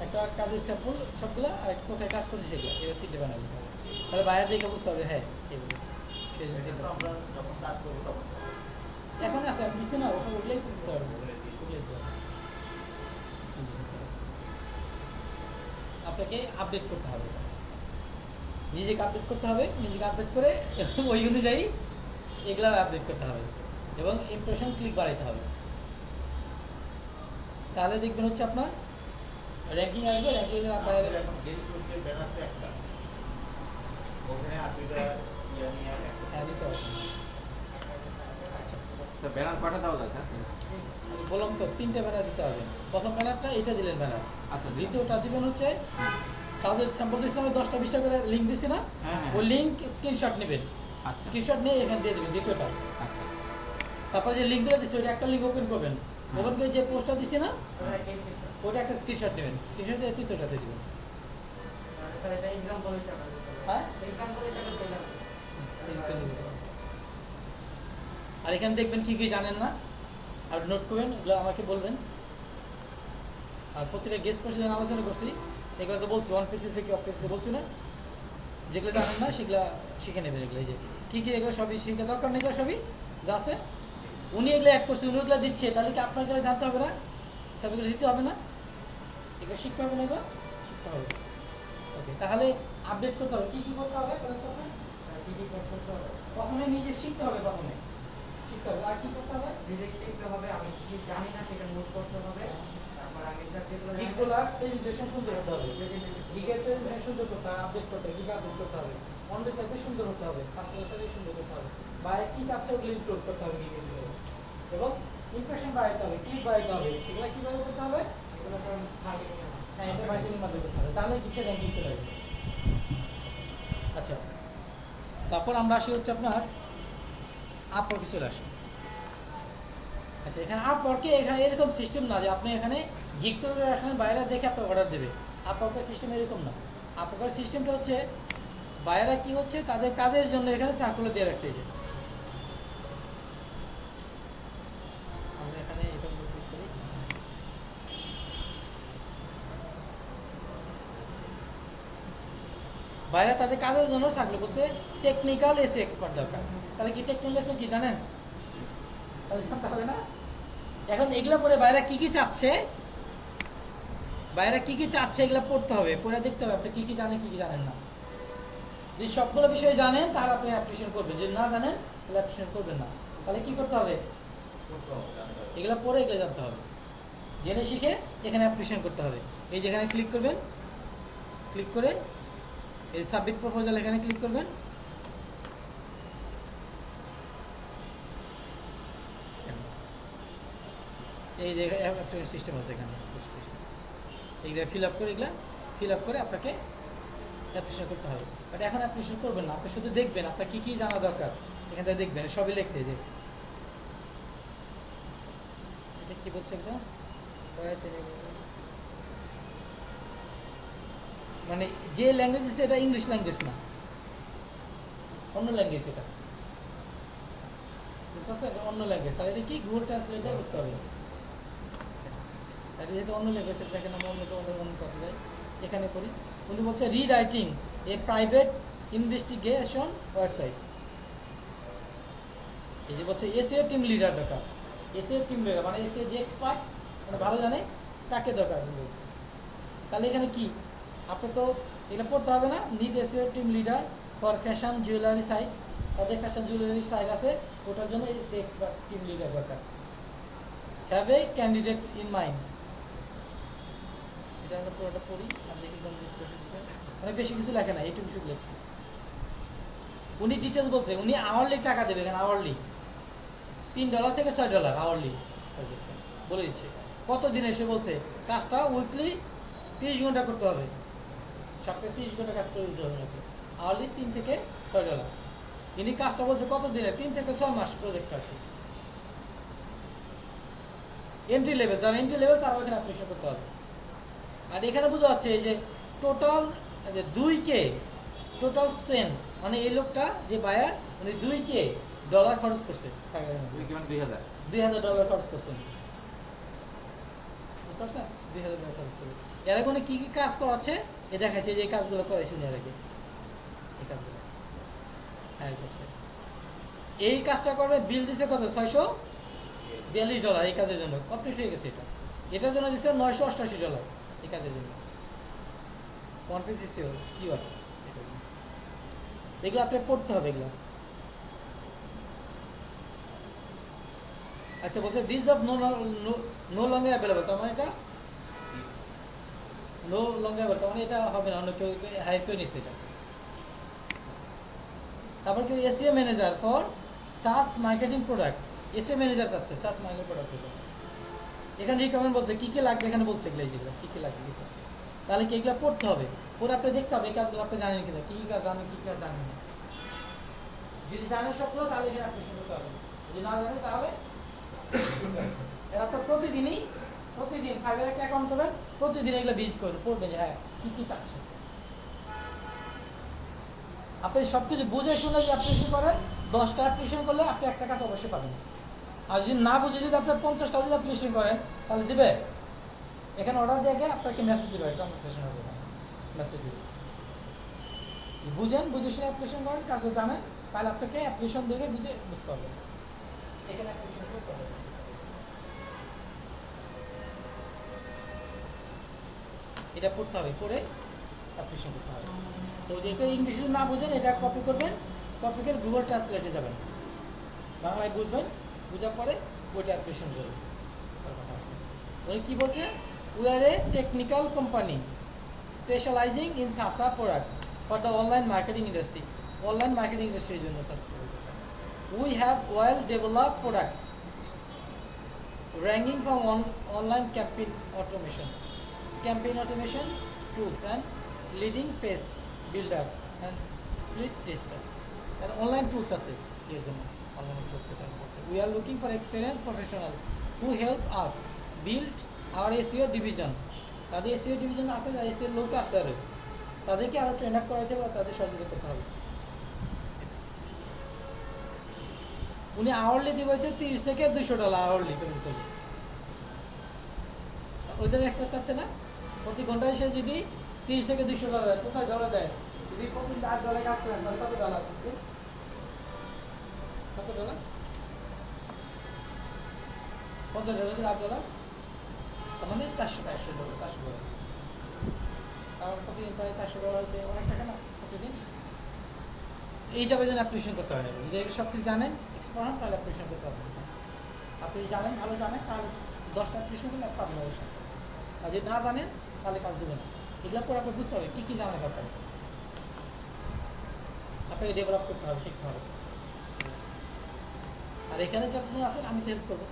একটা কাজের স্যাম্পল সবগুলো, আর একটা কোথায় কাজ করছে সেগুলো, এবার 3টে ব্যানার দিতে হবে। তাহলে বাইরে দিকে বুঝতে হবে, হ্যাঁ এইগুলো সেই জন্য তো আমরা যখন কাজ করবো তখন এখন আছে, আমি দিচ্ছি না, ওগুলোই তো দিতে হবে, ওগুলোই দিতে হবে। আপনাকে আপডেট করতে হবে, নিজেকে আপডেট করতে হবে, নিজেকে আপডেট করে ওই অনুযায়ী এগুলা আপডেট করতে হবে এবং ইমপ্রেশন ক্লিক বাড়াইতে হবে। তাহলে দেখবেন হচ্ছে আপনার র্যাঙ্কিং আসবে, র্যাঙ্কিং আপনার এখন গেস্ট পোস্টের ব্যানারটা একটা, ওখানে আপনিটা ইয়া নিয়ে একটা হ্যাঁ দিতে হবে। স্যার ব্যানার কয়টা দেওয়া যায় স্যার? আমি বললাম তো 3টে ব্যানার দিতে হবে। প্রথম ব্যানারটা এটা দিলেন ব্যানার, আচ্ছা দ্বিতীয়টা দিবেন হচ্ছে কাজের স্যাম্পল দিয়েছিলাম 10টা 20টা করে লিঙ্ক দিছি না, হ্যাঁ, হ্যাঁ। ওই লিঙ্ক স্ক্রিনশট নেবেন, আচ্ছা স্ক্রিনশট নিয়ে এখানে দিয়ে দেবেন দ্বিতীয়টা। আচ্ছা তারপরে যে লিঙ্কগুলো দিচ্ছি ওইটা একটা লিঙ্ক ওপেন করবেন, হ্যাঁ। ওপেন করে যে পোস্টটা দিছি না ওইটা একটা স্ক্রিনশট নেবেন, স্ক্রিনশট দিয়ে তৃতীয়টাতে দিবেন। হ্যাঁ আর এখানে দেখবেন কি কি জানেন না, আর নোট করবেন, এগুলো আমাকে বলবেন। আর প্রতিটা গেস্ট পোস্টে যেন আলোচনা করছি এগুলো তো বলছি, ওয়ান পেজে কি অফ পেজে বলছি না, যেগুলো জানেন না সেগুলো শিখে নেবেন। এগুলো এই যে কী কী এগুলো সবই শিখে দরকার নেই, এগুলো সবই যা আছে উনি এগুলো অ্যাড করছে, উনি ওগুলো দিচ্ছে, তাহলে কি আপনার এগুলো জানতে হবে না, সব এগুলো দিতে হবে না, এগুলো শিখতে হবে না, এগুলো শিখতে হবে। ওকে, তাহলে আপডেট করতে হবে, কী কী করতে হবে প্রথমে নিজে শিখতে হবে, প্রথমে শিখতে হবে, আর কি করতে হবে নিজে শিখতে হবে, আমি কি জানি না সেটা নোট করতে হবে, তারপর আমি স্যার যেগুলো জানি গিগগুলা প্রেজেন্টেশন সুন্দর হতে হবে, গিগের প্রেজেন্টেশন সুন্দর করতে হবে, আপডেট করতে হবে, গিগ আপডেট করতে হবে, অন্যের সাথে সুন্দর হতে হবে, কাস্টমারের সাথে সুন্দর করতে হবে, বা কি চাচ্ছে ওগুলো ইনক্লুড করতে হবে গিগের ভিতরে, এবং ইমপ্রেশন বাড়াইতে হবে, ক্লিক বাড়াইতে হবে, এগুলো কিভাবে করতে হবে, এগুলো তো মার্কেটিং এর মাধ্যমে। হ্যাঁ এটা মার্কেটিং মাধ্যমে করতে হবে, তাহলে গিগটা র্যাঙ্কিং চলে আসবে। আচ্ছা, তারপর আমরা আসি হচ্ছে আপনার আপওয়ার্কে চলে আসি। আচ্ছা, এখানে আপওয়ার্কে এখানে এরকম সিস্টেম না যে আপনি এখানে গিগ তৈরি করার সময় বাইরে দেখে আপনার অর্ডার দেবে, আপওয়ার্কের সিস্টেম এরকম না। আপওয়ার্কের সিস্টেমটা হচ্ছে বাইরে কি হচ্ছে তাদের কাজের জন্য এখানে সার্কুলার দিয়ে রাখছে। এই যে আমরা এখানে এটা ক্লিক করি, বাইরে তাদের কাজের জন্য সার্কুলার বলছে টেকনিক্যাল এসে এক্সপার্ট দরকার। তাহলে কি টেকনিক্যাল এসে কি জানেন, তাহলে জানতে হবে না। এখন এগুলো পরে বাইরে কি কি চাচ্ছে, বাইরে কি কি চাচ্ছে এগুলো পড়তে হবে, পড়ে দেখতে হবে আপনি কি কি জানেন কি কি জানেন না। যদি সবগুলো বিষয় জানেন তাহলে আপনি অ্যাপ্লিকেশন করবেন, যদি না জানেন তাহলে অ্যাপ্লিকেশন করবেন না। তাহলে কি করতে হবে, এগুলো পড়ে এগুলো জানতে হবে, জেনে শিখে এখানে অ্যাপ্লিকেশন করতে হবে। এই যেখানে ক্লিক করবেন, ক্লিক করে এই সাবমিট প্রপোজাল এখানে ক্লিক করবেন, এই যে অ্যাপ্লিকেশন সিস্টেম আছে এখানে, এইগুলো ফিল আপ করে এগুলো ফিল আপ করে আপনাকে অ্যাপ্লিকেশন করতে হবে। বাট এখন অ্যাপ্লিকেশন করবেন না, আপনি শুধু দেখবেন আপনার কী কী জানা দরকার, এখান থেকে দেখবেন সবই লেখছে। যে এটা কি বলছে এটা মানে যে ল্যাঙ্গুয়েজ আছে এটা ইংলিশ ল্যাঙ্গুয়েজ না, অন্য ল্যাঙ্গুয়েজ, এটা বুঝতে পারছেন, এটা অন্য ল্যাঙ্গুয়েজ। তাহলে এটা কি গুগল ট্রান্সলেট দিয়ে বুঝতে হবে, এটা যেহেতু অন্য ল্যাঙ্গুয়েজ দেখেন আমরা অন্য কথা যাই এখানে করি। উনি বলছে রিরাইটিং এ প্রাইভেট ইনভেস্টিগেশন ওয়েবসাইট, এই যে বলছে এসিও টিম লিডার দরকার, এসিও টিম লিডার মানে এসিও যে এক্সপার্ট মানে ভালো জানে তাকে দরকার বলছে। তাহলে এখানে কি আপনি তো এটা পড়তে হবে না, need SEO team leader for fashion jewellery site, তাদের ফ্যাশন জুয়েলারি সাইট আছে ওটার জন্য এসিও এক্সপার্ট টিম লিডার দরকার। Have a candidate in mind, এটা আমরা পুরোটা পড়ি আর দেখি কোন ডিসকাশন অনেক বেশি কিছু লেখে না, এইটুকু শুধু লেখছে। উনি ডিটেলস বলছে উনি আওয়ারলি টাকা দেবে, এখানে আওয়ারলি $3 থেকে $6 আওয়ারলি বলে দিচ্ছে। কত দিনে সে বলছে কাজটা উইকলি 30 ঘন্টা করতে হবে, সপ্তাহে 30 ঘন্টা কাজ করে দিতে হবে নাকি, আওয়ারলি $3 থেকে $6। ইনি কাজটা বলছে কত দিনে, 3 থেকে 6 মাস প্রজেক্ট আছে। এন্ট্রি লেভেল, যারা এন্ট্রি লেভেল তারা ওখানে অ্যাপ্লিকেশন করতে হবে। আর এখানে বোঝা যাচ্ছে যে টোটাল 2K টোটাল স্পেন্ড, মানে এই লোকটা যে বায়ার উনি $2K খরচ করছে, $2,000 খরচ করছেন, বুঝতে পারছেন, $2,000 খরচ করবে। এর আগে উনি কী কী কাজ করাচ্ছে এ দেখাচ্ছে, যে এই কাজগুলো করেছে উনি এর আগে, এই কাজগুলো হায়ার করছে। এই কাজটা করবে, বিল দিছে কত, $642 এই কাজের জন্য, কমপ্লিট হয়ে গেছে। এটার জন্য দিচ্ছে $988 এই কাজের জন্য। কনফিউজ কি হবে, এগুলো আপনি পড়তে হবে, এগুলো আচ্ছা বলছে this job no longer available, তার মানে এটা নো লঙ্গার অ্যাভেলেবল, তার মানে এটা হবে না, অন্য কেউ হায়ার করে নিচ্ছে এটা। তারপর কেউ SEO manager for SaaS marketing product, SEO manager চাচ্ছে সাস মার্কেটিং প্রোডাক্ট। এখানে রিকমেন্ড বলছে কী কী লাগবে, এখানে বলছে এগুলো যেগুলো কী কী লাগবে, কী চাচ্ছে, তাহলে কি এগুলো পড়তে হবে, পরে আপনি দেখতে হবে এই কাজগুলো আপনি জানেন কিনা, কী কী কাজ জানেন, কী কী কাজ জানেন না। যদি জানেন সবগুলো তাহলে এখানে আপনি শুরু করতে হবে, যদি না জানেন তাহলে এর আপনার প্রতিদিন ফাইবার একটা অ্যাকাউন্ট করবেন, প্রতিদিন এগুলো ভিজিট করবেন, পড়বেন যে হ্যাঁ কী কী চাচ্ছে। আপনি সব কিছু বুঝে শুনে যে অ্যাপ্লিকেশন করেন, 10টা অ্যাপ্লিকেশন করলে আপনি একটা কাজ অবশ্যই পাবেন। আর যদি না বুঝে যদি আপনি 50টা যদি অ্যাপ্লিকেশন করেন তাহলে দিবে, এখানে অর্ডার দিয়ে গিয়ে আপনাকে মেসেজ দেবে, কনভারসেশন হবে, মেসেজ দেবে। বুঝেন, বুঝে শুনে অ্যাপ্লিকেশন করেন, কাজও জানেন, তাহলে আপনাকে অ্যাপ্লিকেশন দেখে বুঝতে হবে এখানে অ্যাপ্লিকেশন করতে হবে। এটা পড়তে হবে, পড়ে অ্যাপ্লিকেশন করতে হবে। তো এটা ইংলিশে না বুঝেন এটা কপি করবেন, কপি করে গুগল ট্রান্সলেটে যাবেন, বাংলায় বুঝবেন, বোঝার পরে ওইটা অ্যাপ্লিকেশন করবেন। উনি কী বলছে, we are a technical company specialising in SaaS product for the online marketing industry, online marketing ইন্ডাস্ট্রির জন্য সার্চ করবেন। We have well develop product ranging from online campaign automation tools and leading page builder and split tester, and online tools আছে এর জন্য online tools এটা বলছে। We are looking for experienced professional who help us build our SEO division, তাদের SEO division আছে, যারা SEO লোক আছে আর তাদেরকে আরো ট্রেন আপ করাতে হবে, তাদের সহযোগিতা করতে হবে। উনি আওয়ারলি দিয়েছে $30 থেকে $200 আওয়ারলি পেমেন্ট করবে। ওদের এক্সপার্ট চাচ্ছে না, প্রতি ঘন্টায় সে যদি $30 থেকে $200 দেয়, কোথায় ডলার দেয়, যদি প্রতিদিন $8 কাজ করেন তাহলে কত ডলার, কত ডলার, $50 $8, তার মানে $400 তার প্রতিদিন প্রায় $400 দিয়ে অনেক টাকা না প্রতিদিন। এই যাবে যেন অ্যাপ্লিকেশন করতে হয়, যদি সব কিছু জানেন এক্সপার্ট হন তাহলে অ্যাপ্লিকেশন করতে পারবেন। আপনি জানেন, ভালো জানেন, তাহলে 10টা অ্যাপ্লিকেশন করলে পাবেন অবশ্যই। আর যদি না জানেন তাহলে কাজ দেবেন না। এগুলো পরে আপনার বুঝতে হবে কী কী জানা দরকার, আপনাকে ডেভেলপ করতে হবে, শিখতে হবে। আর এখানে যতজন আছেন আমি তো হেল্প করবো,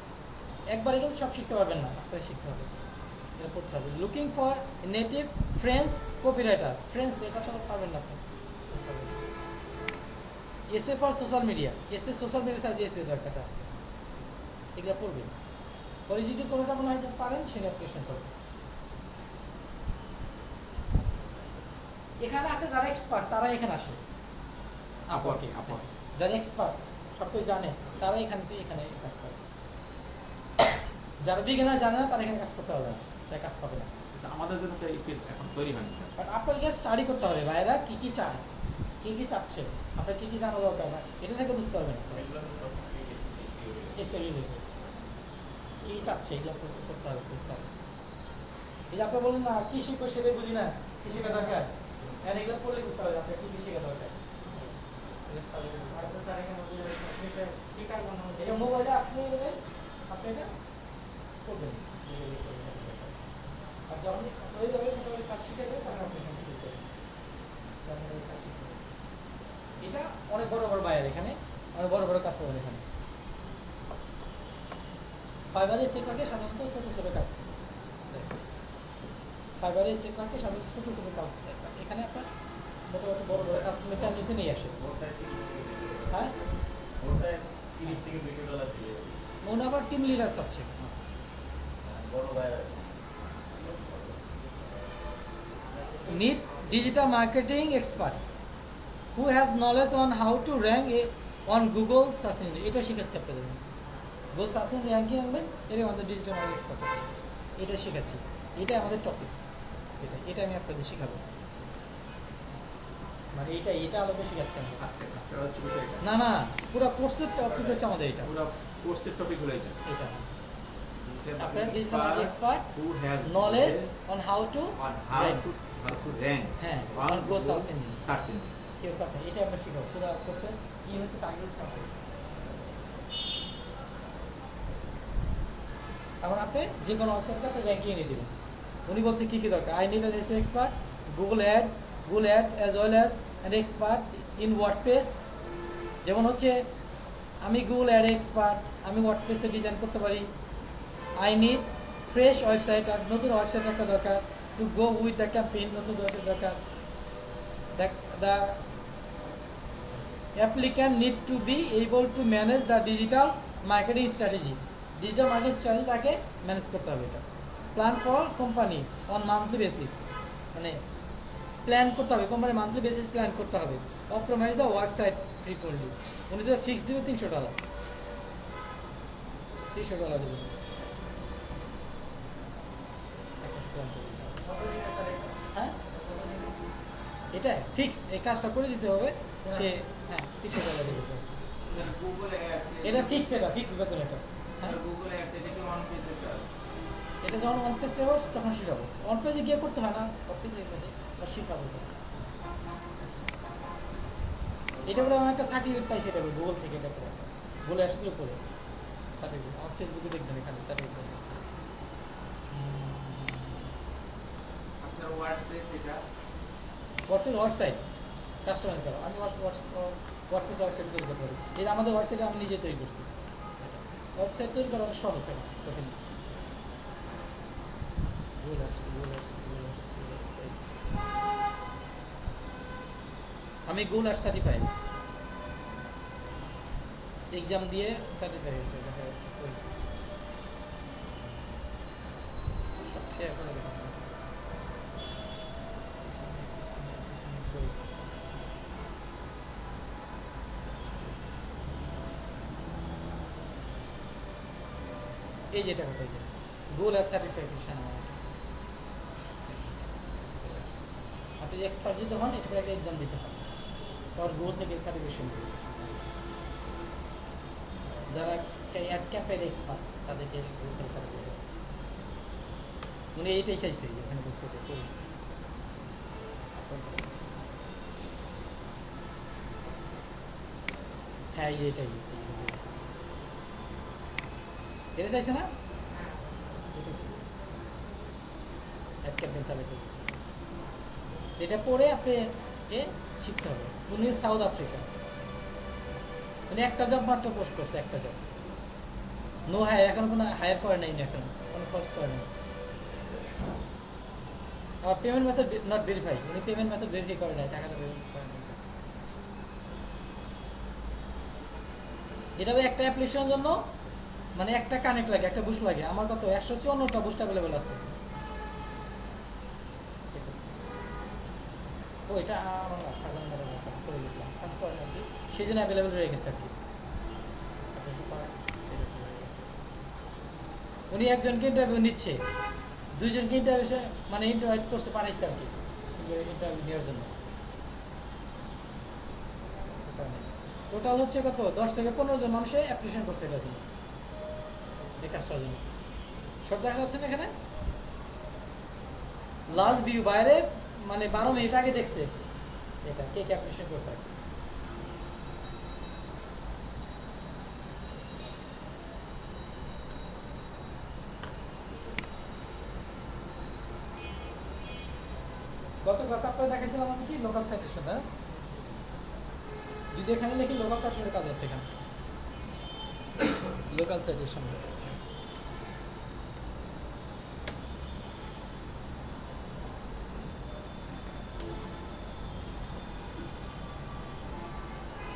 একবারে কিন্তু সব শিখতে পারবেন না, আস্তে আস্তে শিখতে হবে, এটা করতে হবে। Looking for native French copywriter, French এটা তো পারবেন না আপনি, বুঝতে হবে। এসে for social media, social media সাহায্যে এসে দরকারটা, এগুলো পড়বেন, পরে যদি কোনোটা মনে হয় যে পারেন সেটা অ্যাপ্লিকেশন করবেন। এখানে আসে যারা এক্সপার্ট তারা এখানে আসে, যারা এক্সপার্ট সব কিছু জানে তারা এখানে কাজ করে, যারা বিজ্ঞানের জানে না তারা এখানে কাজ করতে পারবে না, তাই কাজ পাবে না। আমাদের জন্য তো এই field এখন তৈরি হয়নি স্যার। বাট আপনাদেরকে স্টাডি করতে হবে ভাইরা কী কী চায়, কী কী চাচ্ছে, আপনার কী কী জানা দরকার না এটা থেকে বুঝতে পারবেন। এসে রিলেটেড কী চাচ্ছে এগুলো করতে হবে, বুঝতে হবে। এই যে আপনি বলুন না কী শিখবো সেটাই বুঝি না, কী শেখা দরকার, এগুলো পড়লে বুঝতে হবে আপনার কী কী শেখা দরকার। এটা মোবাইলে আসলে আপনি এটা করবেন, আর যখন হয়ে যাবে মোটামুটি কাজ শিখে যাবে তখন আপনি শিখতে হবে। এটা অনেক বড় বড় বায়ার, এখানে অনেক বড় বড় কাজ করবেন। এখানে ফাইবারের সেক্টরকে সাধারণত ছোটো ছোটো কাজ, ফাইবারের সেক্টরকে সাধারণত ছোটো ছোটো কাজ, এখানে আপনার মোটামুটি বড় বড় কাজ মেটার নিচে নিয়ে আসে। হ্যাঁ $30 থেকে $200 দিয়ে মনে আবার টিম লিডার চাচ্ছে, বড় ভাই need digital marketing expert who has knowledge on how to rank on Google search engine, এটা শেখাচ্ছি আপনাদের। গুগল সার্চ ইঞ্জিন র্যাঙ্কিং আনবেন, এটা আমাদের ডিজিটাল মার্কেটিং এক্সপার্ট আছে, এটা শেখাচ্ছি, এটা আমাদের টপিক, এটা আমি আপনাদের শেখাবো, মানে এটা আলাদা শেখাচ্ছি আমি আজকে হচ্ছে বিষয় এটা। না পুরো কোর্সের টপিক হচ্ছে আমাদের এটা, পুরো কোর্সের টপিক হলো এটা। আপনার digital marketing expert who has knowledge on how to rank হ্যাঁ on Google search engine, search engine। কেউ সার্চ এটা আমরা শিখাবো, পুরো কোর্সের কি হচ্ছে টার্গেট হচ্ছে আমাদের। এখন আপনি যে কোনো ওয়েবসাইটে আপনি র্যাঙ্কিং এনে দেবেন। উনি বলছে কী কী দরকার, I need an SEO expert, Google ad as well as an expert in WordPress. যেমন হচ্ছে আমি গুগল অ্যাড এক্সপার্ট, আমি ওয়ার্ডপ্রেসে ডিজাইন করতে পারি। আই নিড ফ্রেশ ওয়েবসাইট, আর নতুন ওয়েবসাইট একটা দরকার, to go with the campaign, নতুন ওয়েবসাইট দরকার। The applicant need to be able to manage the digital marketing strategy, digital marketing strategy তাকে ম্যানেজ করতে হবে। এটা plan for company on monthly basis, মানে প্ল্যান করতে হবে কোম্পানি মান্থলি বেসিস প্ল্যান করতে হবে। অপটিমাইজ দ্য ওয়েবসাইট ফ্রিকোয়েন্টলি, উনি তো ফিক্স দেবে $300, $300 দেবে। হ্যাঁ এটা ফিক্স, এই কাজটা করে দিতে হবে সে। হ্যাঁ $300 দেবে, গুগল অ্যাডস এটা ফিক্স, এটা ফিক্স বেতন এটা। হ্যাঁ গুগল অ্যাডস এটা কি অন পেজে কাজ? এটা যখন অন পেজ দেবো তখন শেখাবো, অন পেজে গিয়ে করতে হয় না, অফ পেজে শেখাবো। এটা করে আমার একটা সার্টিফিকেট পাইছি, এটা গুগল থেকে, এটা করে গুগল অ্যাডসের উপরে সার্টিফিকেট, আমার ফেসবুকে দেখবেন এখানে সার্টিফিকেট। আচ্ছা ওয়ার্ডপ্রেস এটা ওয়ার্ডপ্রেস ওয়েবসাইট কাস্টমাইজ করো, আমি ওয়ার্ডপ্রেস ওয়েবসাইট তৈরি করতে পারি। এই যে আমাদের ওয়েবসাইটে আমি নিজে তৈরি করছি, ওয়েবসাইট তৈরি করা অনেক সহজ এখন কঠিন। আমি গুগল অ্যাডস সার্টিফাইড, এক্সাম দিয়ে সার্টিফাই হয়েছে। সব শেয়ার করে দেবেন। এই যেটা কথা, গুগল অ্যাডস সার্টিফিকেশন আমার। আপনি যে এক্সপার্ট যদি হন এটা একটা এক্সাম দিতে হবে, তারপর গুগল থেকে সার্টিফিকেশন দেবে। যারা অ্যাড ক্যাম্পের এক্সপার্ট তাদেরকে গুগল থেকে সার্টিফিকেশন। উনি এইটাই চাইছে, এখানে বলছে এটা করুন। হ্যাঁ এইটাই, এটা চাইছে না, এটাই চাইছে অ্যাড ক্যাম্পেইন চালাতে। এটা পড়ে আপনি শিখতে হবে। উনি সাউথ আফ্রিকা, উনি একটা জব মাত্র পোস্ট করছে, একটা জব, নো হায়ার, এখন কোনো হায়ার করে নাই, এখন কোনো ফোর্স করে নাই। আর পেমেন্ট মেথড নট ভেরিফাই, উনি পেমেন্ট মেথড ভেরিফাই করে নাই, টাকাটা ভেরিফাই করে নাই। এটা একটা অ্যাপ্লিকেশনের জন্য মানে একটা কানেক্ট লাগে, একটা বুস্ট লাগে। আমার কত 154টা বুস্ট অ্যাভেলেবেল আছে। ও এটা আমার করে গেছিলাম, কাজ করেন আর কি, সেই জন্য অ্যাভেলেবেল রয়ে গেছে আর কি। উনি একজনকে ইন্টারভিউ নিচ্ছে, দুইজনকে ইন্টারভিউ মানে ইন্টারভিউ করতে পাঠাইছে আর কি, ইন্টারভিউ নেওয়ার জন্য। টোটাল হচ্ছে কত 10 থেকে 15 জন মানুষে অ্যাপ্লিকেশন করছে এটার জন্য, এই কাজটার জন্য। সব দেখা যাচ্ছে না এখানে, লাস্ট ভিউ বাইরে মানে 12 মিনিট আগে দেখছে এটা কে কে অ্যাপ্লিকেশন করছে। গত ক্লাস আপনারা দেখাইছিলাম আমি কি লোকাল সাইটেশন, হ্যাঁ যদি এখানে লিখি লোকাল সাইটেশনের কাজ আছে এখানে, লোকাল সাইটেশন।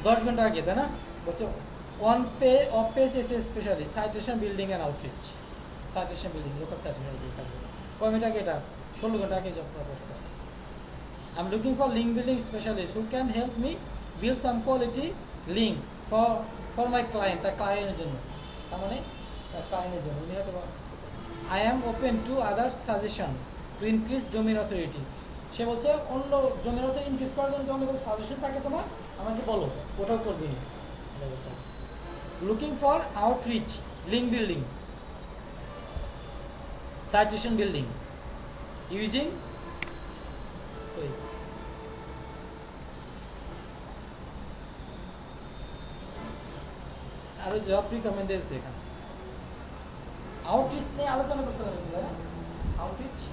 দশ ঘন্টা আগে, তাই না? বলছে অন পেজ এসে specially citation building and outreach, citation building local citation কয় মিনিট আগে, এটা 16 ঘন্টা আগে জব পোস্ট করছে। I am looking for link building specialist who can help me build some quality link for my client, তার ক্লায়েন্টের জন্য, তার মানে তার ক্লায়েন্টের জন্য। উনি হয়তো I am open to other suggestion to increase domain authority. সে বলছে অন্য ডোমেইন অথরিটি ইনক্রিজ করার জন্য যখন সাজেশন থাকে তোমার আমাকে বলো, ওটাও করবি না। Looking for outreach, link building, citation building using আরো জব রিকমেন্ড দিয়েছে এখানে। আউটরিচ নিয়ে আলোচনা করছিলাম তাই না? আউটরিচে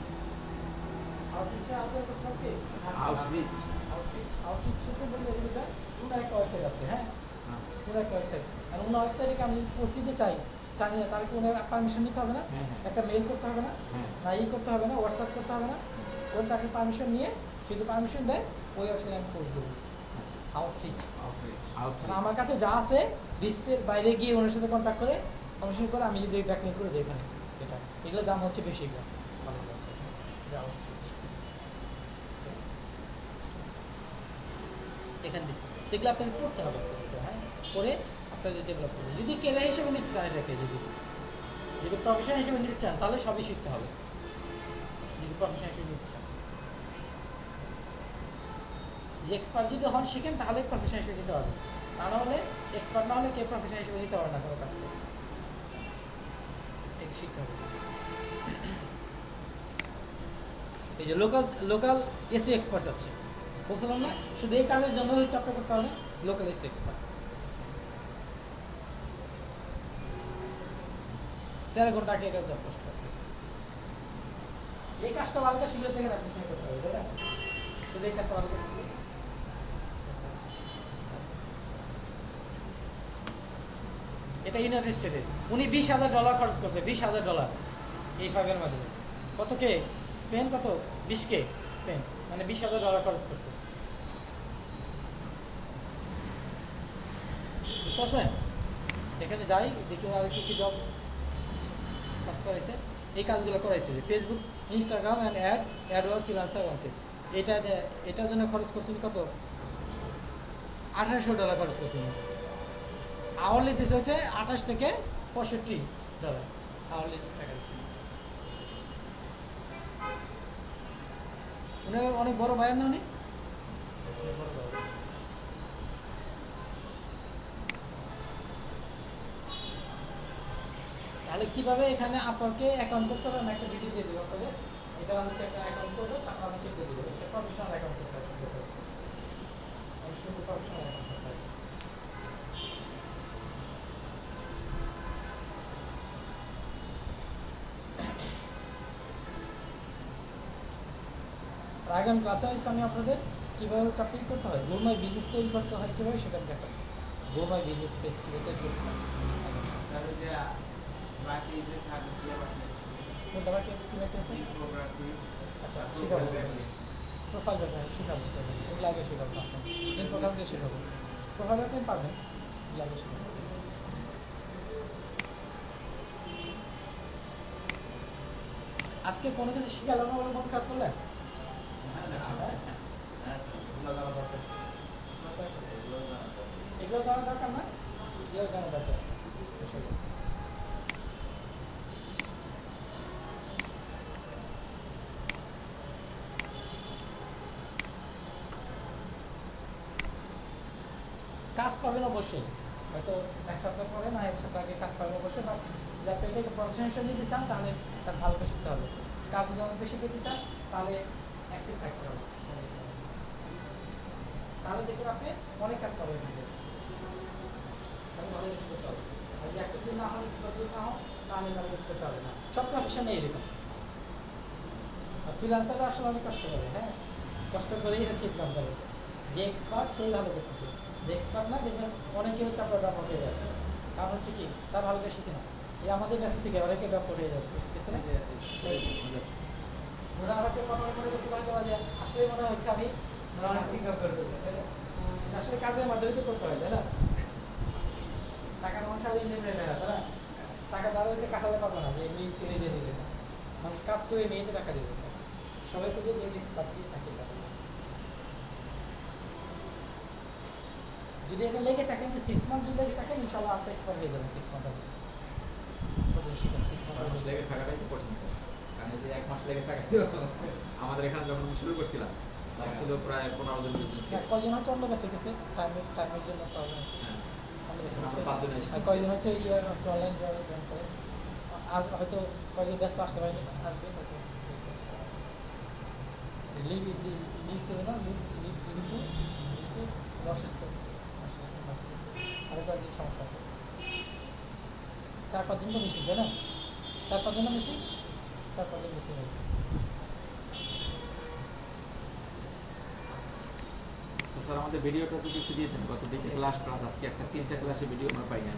আলোচনা করছিলাম কি? আউটরিচ আউটরিচ হতে বললে এটা ওনার একটা ওয়েবসাইট আছে, হ্যাঁ? ওনার একটা ওয়েবসাইট, আর ওনার ওয়েবসাইটে আমি যদি পোস্ট দিতে চাই, জানি না তাহলে কি ওনার পারমিশন নিতে হবে না? হ্যাঁ, হ্যাঁ। একটা মেল করতে হবে না? হ্যাঁ। না করতে হবে না, হোয়াটসঅ্যাপ করতে হবে না? ওর তাকে পারমিশন নিয়ে যদি পারমিশন দেয় ওই ওয়েবসাইটে আমি পোস্ট দেবো। আউটরিচ মানে আমার কাছে যা আছে লিস্টের বাইরে গিয়ে ওনার সাথে কন্ট্যাক্ট করে পারমিশন করে আমি যদি ব্যাকলিং করে দিই এখানে, এটা এগুলোর দাম হচ্ছে বেশি, এগুলো ভালো লাগছে আউটরিচ। এখানে দিচ্ছি দেখলে আপনাকে পড়তে হবে, হ্যাঁ, পরে আপনাদের ডেভেলপ করবেন। যদি কেরিয়ার হিসেবে নিতে চান এটাকে, যদি প্রফেশন হিসেবে নিতে চান তাহলে সবই শিখতে হবে, যদি প্রফেশন হিসেবে নিতে চান। যে এক্সপার্ট যদি হন শিখেন তাহলে প্রফেশন হিসেবে নিতে হবে, তা না হলে এক্সপার্ট না হলে কেউ প্রফেশন হিসেবে নিতে পারে না কোনো কাজকে, এটা শিখতে হবে। এই যে লোকাল এসি এক্সপার্ট আছে বলছিলাম না, শুধু এই কাজের জন্য চাপটা করতে হবে লোকাল এসি এক্সপার্ট। 13 ঘন্টা আগে এটা জব পোস্ট করছে। এই কাজটা বালকা শীঘ্র থেকে রাখতে শুরু করতে হবে, তাই না? শুধু এই কাজটা বালকা শিখে এটা ইউনাইটেড স্টেটে উনি $20,000 খরচ করছে, $20,000 এই ফাইভের মাধ্যমে। কত কে স্পেন, কত 20K স্পেন, মানে $20,000 খরচ করছে, বুঝতে পারছেন? এখানে যাই দেখি আর কি জব কাজ করাইছে, এই কাজগুলো করাইছে যে Facebook, Instagram and Edward freelancer wanted, এটার জন্য খরচ করছেন কত $1,800 খরচ করছেন। আওয়ারলি দিতে হচ্ছে 28 থেকে $65 আওয়ারলি টাকা দিচ্ছে। উনি অনেক বড় ভাইয়ের না, উনি অনেক বড় ভাই। তাহলে কিভাবে এখানে আপনাকে অ্যাকাউন্ট করতে হবে, আমি একটা ভিডিও দিয়ে দেবো আপনাদের। এটা হচ্ছে একটা অ্যাকাউন্ট করবো, তারপর আমি চেক করে দেবো। এটা প্রফেশনাল অ্যাকাউন্ট করতে হবে, আমি শুধু প্রফেশনাল অ্যাকাউন্ট করতে হবে। আগামী ক্লাসে হচ্ছে আমি আপনাদের কীভাবে চাকরি করতে হয়, গোলমাই বিজনেস তৈরি করতে হয় কীভাবে সেটা দেখাবো। গোলমাই বিজনেস পেজ কীভাবে তৈরি করতে হয়, স্যার যে বাকি যে সার্ভিস কোনটা বাকি আছে, কী বাকি আছে? ইনফোগ্রাফি, আচ্ছা শেখাবো, প্রোফাইল ব্যাপারে শেখাবো, এগুলো আগে শেখাবো, আপনার ইনফোগ্রাফিকে শেখাবো, প্রোফাইল ব্যাপারে পাবেন, এগুলো আগে শেখাবো। আজকে কোনো কিছু শিখালো না বলে মন খারাপ করলেন? এগুলো জানা দরকার না, এগুলো জানা দরকার। কাজ পাবেন অবশ্যই, হয়তো এক সপ্তাহ পরে না এক সপ্তাহ আগে কাজ পাবেন অবশ্যই, বাট যাতে এটাকে প্রফেশন হিসেবে নিতে চান তাহলে তার ভালো করে শিখতে হবে। কাজ যদি অনেক বেশি পেতে চান তাহলে অ্যাক্টিভ থাকতে হবে, তাহলে দেখুন আপনি অনেক কাজ পাবেন, তাহলে ভালো ইউজ করতে হবে। আর যদি অ্যাক্টিভ না হয়, এক্সপার্ট না হয় তাহলে ভালো ইউজ করতে হবে না। সব প্রফেশনে এরকম, আর ফ্রিল্যান্সাররা আসলে অনেক কষ্ট করে, হ্যাঁ, কষ্ট করেই হচ্ছে ইনকাম করে। যে এক্সপার্ট সেই ভালো করতেছে, যে এক্সপার্ট না দেখবেন অনেকে হচ্ছে আপনার ব্যাপার হয়ে যাচ্ছে, কারণ হচ্ছে কি তার ভালো করে শিখে না। এই আমাদের কাছ থেকে অনেকে ব্যাপার হয়ে যাচ্ছে, বুঝছে না? ওরা হচ্ছে কথা মনে করতে হয়তো যে আসলে মনে হচ্ছে আমি ইনকাম করে দেবো, তাই না? আসলে কাজের মাধ্যমে তো করতে হয়, তাই না? টাকা তখন সারাদিন নেমে নেয় না, তাই না? টাকা দ্বারা হচ্ছে কাটাতে পারবো না যে এমনি ছেড়ে দিয়ে দেবে, মানুষ কাজ করে নিয়ে তো টাকা দেবে, সবাই খুঁজে যে এক্সপার্ট দিয়ে থাকে টাকা। যদি এটা লেগে থাকেন যে 6 মান্থ যদি লেগে থাকেন ইনশাল্লাহ আপনি এক্সপার্ট হয়ে যাবেন 6 মান্থ আগে। শিখেন 6 মান্থ লেগে থাকাটাই তো কঠিন স্যার, কারণ এই যে 1 মাস লেগে থাকা আমাদের এখানে যখন আমি শুরু করছিলাম তখন ছিল প্রায় 15 জন লোকজন ছিল। কয়জন হচ্ছে অন্য কাছে গেছে টাইমের জন্য প্রবলেম, হ্যাঁ, অন্য কাছে আমরা গেছে। 5 জন এসেছি। আর কয়জন হচ্ছে অনলাইন জয়েন করে, আজ হয়তো কয়জন ব্যস্ত আসতে পারেনি, আসবে হয়তো। লিভ ছিল না, অসুস্থ, আরও কয়েকদিন সমস্যা আছে, 4-5 দিন তো বেশি, তাই না? 4-5 জন মিসিং, 4-5 জন মিসিং। তো স্যার আমাদের ভিডিওটা যদি একটু দিয়ে দেন, গত 2টা ক্লাস প্লাস আজকে একটা 3টা ক্লাসে ভিডিও আমরা পাই না।